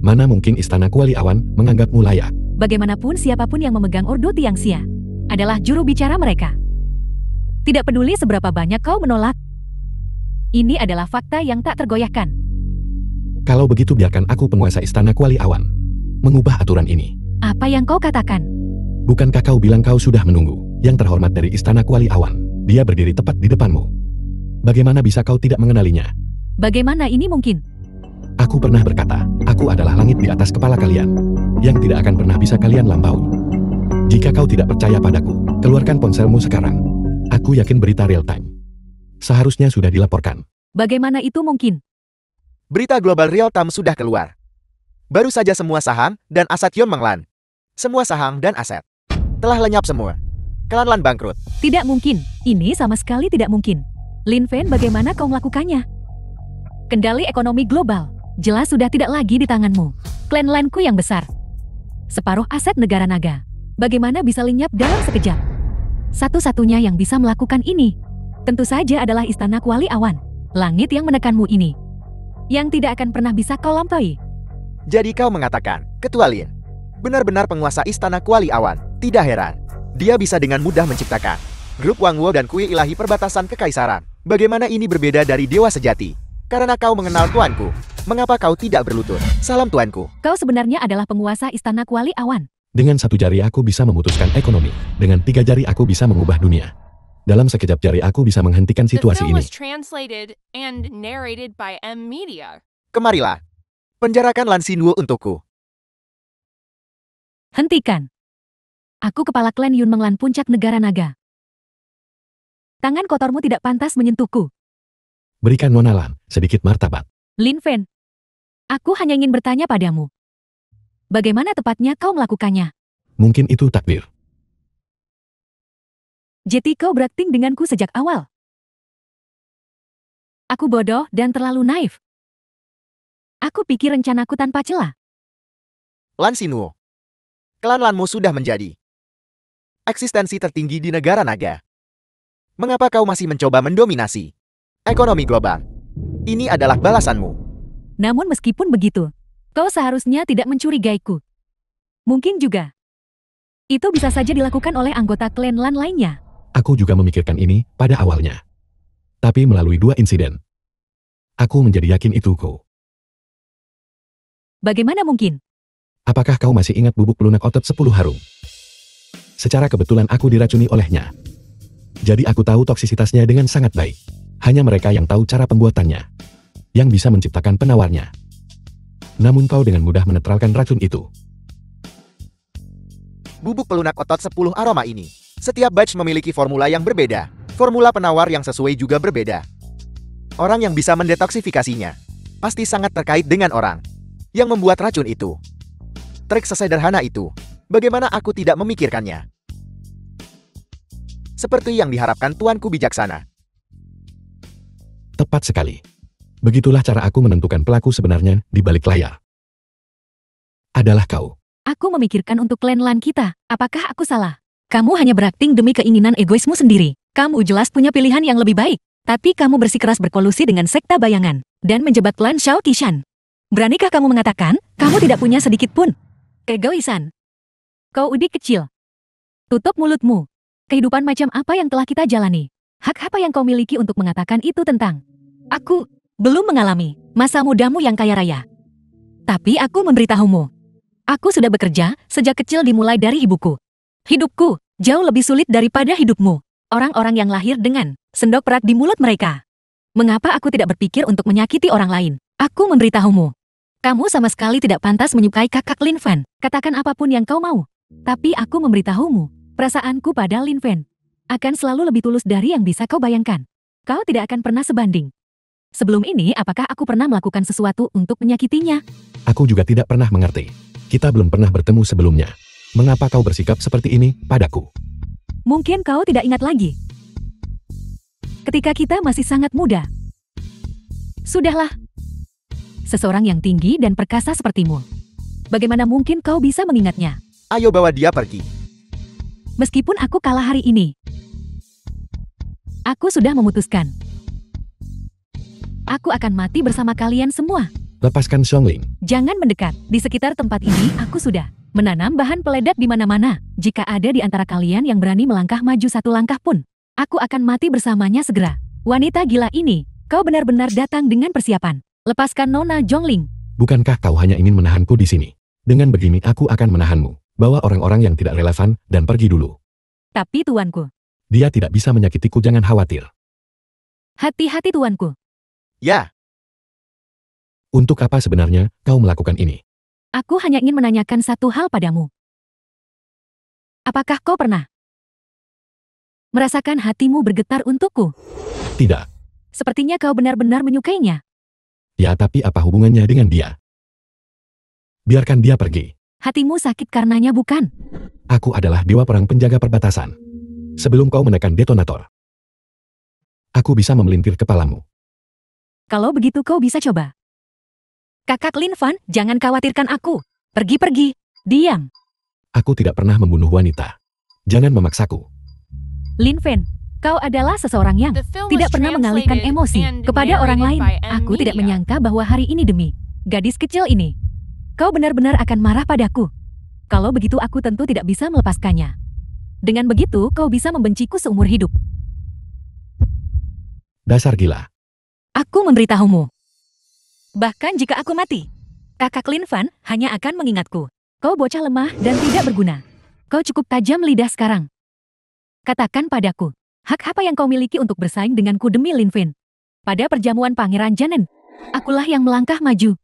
Mana mungkin istana kuali awan menganggapmu layak? Bagaimanapun siapapun yang memegang Ordo Tianxia adalah juru bicara mereka. Tidak peduli seberapa banyak kau menolak. Ini adalah fakta yang tak tergoyahkan. Kalau begitu biarkan aku penguasa istana kuali awan mengubah aturan ini. Apa yang kau katakan? Bukankah kau bilang kau sudah menunggu yang terhormat dari istana kuali awan? Dia berdiri tepat di depanmu. Bagaimana bisa kau tidak mengenalinya? Bagaimana ini mungkin? Aku pernah berkata, aku adalah langit di atas kepala kalian, yang tidak akan pernah bisa kalian lampaui. Jika kau tidak percaya padaku, keluarkan ponselmu sekarang. Aku yakin berita real time seharusnya sudah dilaporkan. Bagaimana itu mungkin? Berita global real time sudah keluar. Baru saja semua saham dan aset Yun Menglan. Semua saham dan aset telah lenyap semua. Klan Lan bangkrut. Tidak mungkin. Ini sama sekali tidak mungkin. Lin Fan, bagaimana kau melakukannya? Kendali ekonomi global jelas sudah tidak lagi di tanganmu. Klan Lanku yang besar, separuh aset negara naga, bagaimana bisa lenyap dalam sekejap? Satu-satunya yang bisa melakukan ini tentu saja adalah istana kuali awan. Langit yang menekanmu ini, yang tidak akan pernah bisa kau lampaui. Jadi kau mengatakan, Ketua Lin benar-benar penguasa istana kuali awan. Tidak heran, dia bisa dengan mudah menciptakan Grup Wangwo dan Kui Ilahi Perbatasan Kekaisaran. Bagaimana ini berbeda dari dewa sejati? Karena kau mengenal tuanku. Mengapa kau tidak berlutut? Salam tuanku. Kau sebenarnya adalah penguasa istana Kuali Awan. Dengan 1 jari aku bisa memutuskan ekonomi. Dengan 3 jari aku bisa mengubah dunia. Dalam sekejap jari aku bisa menghentikan The situasi film ini. was translated and narrated by M Media. Kemarilah. Penjarakan Lan Xinwu untukku. Hentikan. Aku kepala klan Yun Menglan Puncak Negara Naga. Tangan kotormu tidak pantas menyentuhku. Berikan Nona Lan sedikit martabat. Lin Fen. Aku hanya ingin bertanya padamu. Bagaimana tepatnya kau melakukannya? Mungkin itu takdir. Jadi kau berakting denganku sejak awal. Aku bodoh dan terlalu naif. Aku pikir rencanaku tanpa celah. Lan Xinwu. Klan Lanmu sudah menjadi eksistensi tertinggi di negara naga. Mengapa kau masih mencoba mendominasi ekonomi global? Ini adalah balasanmu. Namun meskipun begitu, kau seharusnya tidak mencurigaiku. Mungkin juga. Itu bisa saja dilakukan oleh anggota klan Lan lainnya. Aku juga memikirkan ini pada awalnya. Tapi melalui 2 insiden, aku menjadi yakin itu kau. Bagaimana mungkin? Apakah kau masih ingat bubuk pelunak otot 10 harum? Secara kebetulan aku diracuni olehnya. Jadi aku tahu toksisitasnya dengan sangat baik. Hanya mereka yang tahu cara pembuatannya, yang bisa menciptakan penawarnya. Namun kau dengan mudah menetralkan racun itu. Bubuk pelunak otot 10 aroma ini. Setiap batch memiliki formula yang berbeda. Formula penawar yang sesuai juga berbeda. Orang yang bisa mendetoksifikasinya pasti sangat terkait dengan orang yang membuat racun itu. Trik sesederhana itu, bagaimana aku tidak memikirkannya? Seperti yang diharapkan tuanku bijaksana. Tepat sekali. Begitulah cara aku menentukan pelaku sebenarnya di balik layar. Adalah kau. Aku memikirkan untuk klan Lan kita. Apakah aku salah? Kamu hanya berakting demi keinginan egoismu sendiri. Kamu jelas punya pilihan yang lebih baik. Tapi kamu bersikeras berkolusi dengan sekta bayangan dan menjebak klan Shao Qishan. Beranikah kamu mengatakan kamu tidak punya sedikit pun egoisan? Kau udik kecil. Tutup mulutmu. Kehidupan macam apa yang telah kita jalani? Hak apa yang kau miliki untuk mengatakan itu tentang? Aku belum mengalami masa mudamu yang kaya raya. Tapi aku memberitahumu. Aku sudah bekerja sejak kecil dimulai dari ibuku. Hidupku jauh lebih sulit daripada hidupmu. Orang-orang yang lahir dengan sendok perak di mulut mereka. Mengapa aku tidak berpikir untuk menyakiti orang lain? Aku memberitahumu. Kamu sama sekali tidak pantas menyukai kakak Lin Fen. Katakan apapun yang kau mau. Tapi aku memberitahumu. Perasaanku pada Lin Fen akan selalu lebih tulus dari yang bisa kau bayangkan. Kau tidak akan pernah sebanding. Sebelum ini, apakah aku pernah melakukan sesuatu untuk menyakitinya? Aku juga tidak pernah mengerti. Kita belum pernah bertemu sebelumnya. Mengapa kau bersikap seperti ini padaku? Mungkin kau tidak ingat lagi. Ketika kita masih sangat muda. Sudahlah. Seseorang yang tinggi dan perkasa sepertimu. Bagaimana mungkin kau bisa mengingatnya? Ayo bawa dia pergi. Meskipun aku kalah hari ini. Aku sudah memutuskan. Aku akan mati bersama kalian semua. Lepaskan Xiongling. Jangan mendekat. Di sekitar tempat ini, aku sudah menanam bahan peledak di mana-mana. Jika ada di antara kalian yang berani melangkah maju 1 langkah pun, aku akan mati bersamanya segera. Wanita gila ini, kau benar-benar datang dengan persiapan. Lepaskan Nona Zhongling. Bukankah kau hanya ingin menahanku di sini? Dengan begini aku akan menahanmu. Bawa orang-orang yang tidak relevan dan pergi dulu. Tapi tuanku. Dia tidak bisa menyakitiku, jangan khawatir. Hati-hati tuanku. Ya. Untuk apa sebenarnya kau melakukan ini? Aku hanya ingin menanyakan satu hal padamu. Apakah kau pernah merasakan hatimu bergetar untukku? Tidak. Sepertinya kau benar-benar menyukainya. Ya, tapi apa hubungannya dengan dia? Biarkan dia pergi. Hatimu sakit karenanya bukan? Aku adalah dewa perang penjaga perbatasan. Sebelum kau menekan detonator, aku bisa memelintir kepalamu. Kalau begitu kau bisa coba. Kakak Lin Fan, jangan khawatirkan aku. Pergi-pergi. Diam. Aku tidak pernah membunuh wanita. Jangan memaksaku. Lin Fan, kau adalah seseorang yang The film tidak was pernah mengalihkan translated emosi and kepada orang lain. narrated by M Aku tidak Media. menyangka bahwa hari ini demi gadis kecil ini, kau benar-benar akan marah padaku. Kalau begitu aku tentu tidak bisa melepaskannya. Dengan begitu, kau bisa membenciku seumur hidup. Dasar gila. Aku memberitahumu. Bahkan jika aku mati, kakak Lin Fan hanya akan mengingatku. Kau bocah lemah dan tidak berguna. Kau cukup tajam lidah sekarang. Katakan padaku, hak apa yang kau miliki untuk bersaing denganku demi Lin Fan? Pada perjamuan Pangeran Janen, akulah yang melangkah maju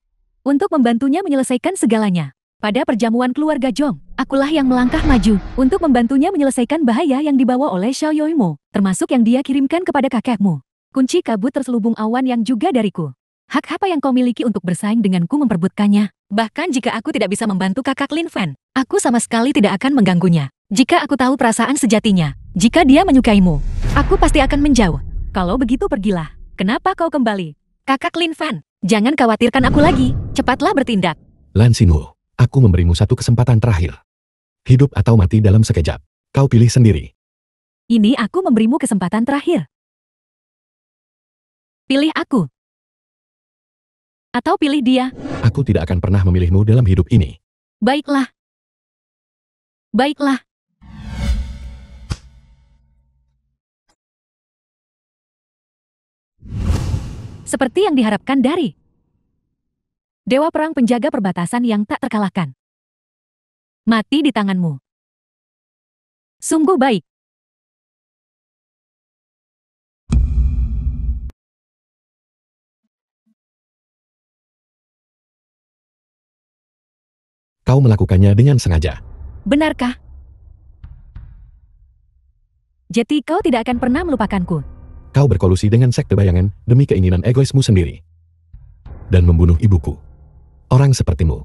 untuk membantunya menyelesaikan segalanya. Pada perjamuan keluarga Jong, akulah yang melangkah maju untuk membantunya menyelesaikan bahaya yang dibawa oleh Xiao Yoimo, termasuk yang dia kirimkan kepada kakekmu. Kunci kabut terselubung awan yang juga dariku. Hak apa yang kau miliki untuk bersaing denganku memperebutkannya? Bahkan jika aku tidak bisa membantu kakak Lin Fan, aku sama sekali tidak akan mengganggunya. Jika aku tahu perasaan sejatinya, jika dia menyukaimu, aku pasti akan menjauh. Kalau begitu pergilah. Kenapa kau kembali? Kakak Lin Fan, jangan khawatirkan aku lagi. Cepatlah bertindak. Lan Xinwu, aku memberimu satu kesempatan terakhir. Hidup atau mati dalam sekejap. Kau pilih sendiri. Ini aku memberimu kesempatan terakhir. Pilih aku. Atau pilih dia. Aku tidak akan pernah memilihmu dalam hidup ini. Baiklah. Baiklah. Seperti yang diharapkan dari Dewa Perang penjaga perbatasan yang tak terkalahkan. Mati di tanganmu. Sungguh baik. Kau melakukannya dengan sengaja. Benarkah? Jadi kau tidak akan pernah melupakanku. Kau berkolusi dengan sekte bayangan demi keinginan egoismu sendiri. Dan membunuh ibuku. Orang sepertimu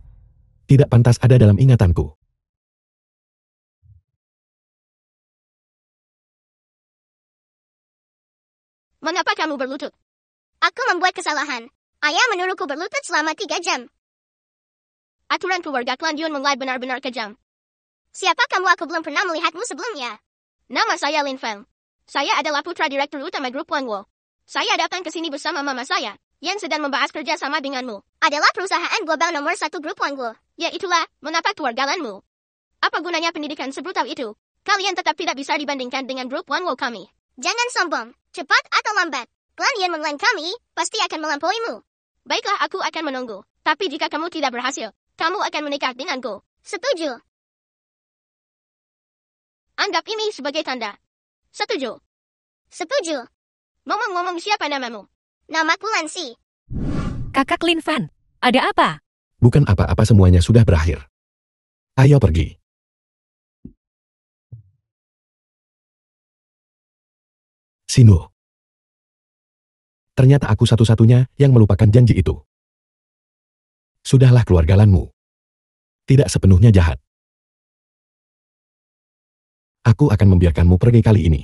tidak pantas ada dalam ingatanku. Mengapa kamu berlutut? Aku membuat kesalahan. Ayah menyuruhku berlutut selama 3 jam. Aturan keluarga Klan Yun mulai benar-benar kejam. Siapa kamu? Aku belum pernah melihatmu sebelumnya. Nama saya Lin Feng. Saya adalah putra direktur utama grup Wangwo. Saya datang ke sini bersama mama saya, yang sedang membahas kerja sama denganmu. Adalah perusahaan global nomor 1 grup Wangwo. Ya itulah, mengapa keluarga Lanmu? Apa gunanya pendidikan sebrutal itu? Kalian tetap tidak bisa dibandingkan dengan grup Wangwo kami. Jangan sombong. Cepat atau lambat, Klan Yun mengklaim kami, pasti akan melampauimu. Baiklah, aku akan menunggu. Tapi jika kamu tidak berhasil, kamu akan menikah denganku. Setuju. Anggap ini sebagai tanda. Setuju. Setuju. Ngomong-ngomong, siapa namamu? Namaku Lansi. Kakak Lin Fan, ada apa? Bukan apa-apa, semuanya sudah berakhir. Ayo pergi. Xinwu. Ternyata aku satu-satunya yang melupakan janji itu. Sudahlah, keluarga Lanmu tidak sepenuhnya jahat. Aku akan membiarkanmu pergi kali ini.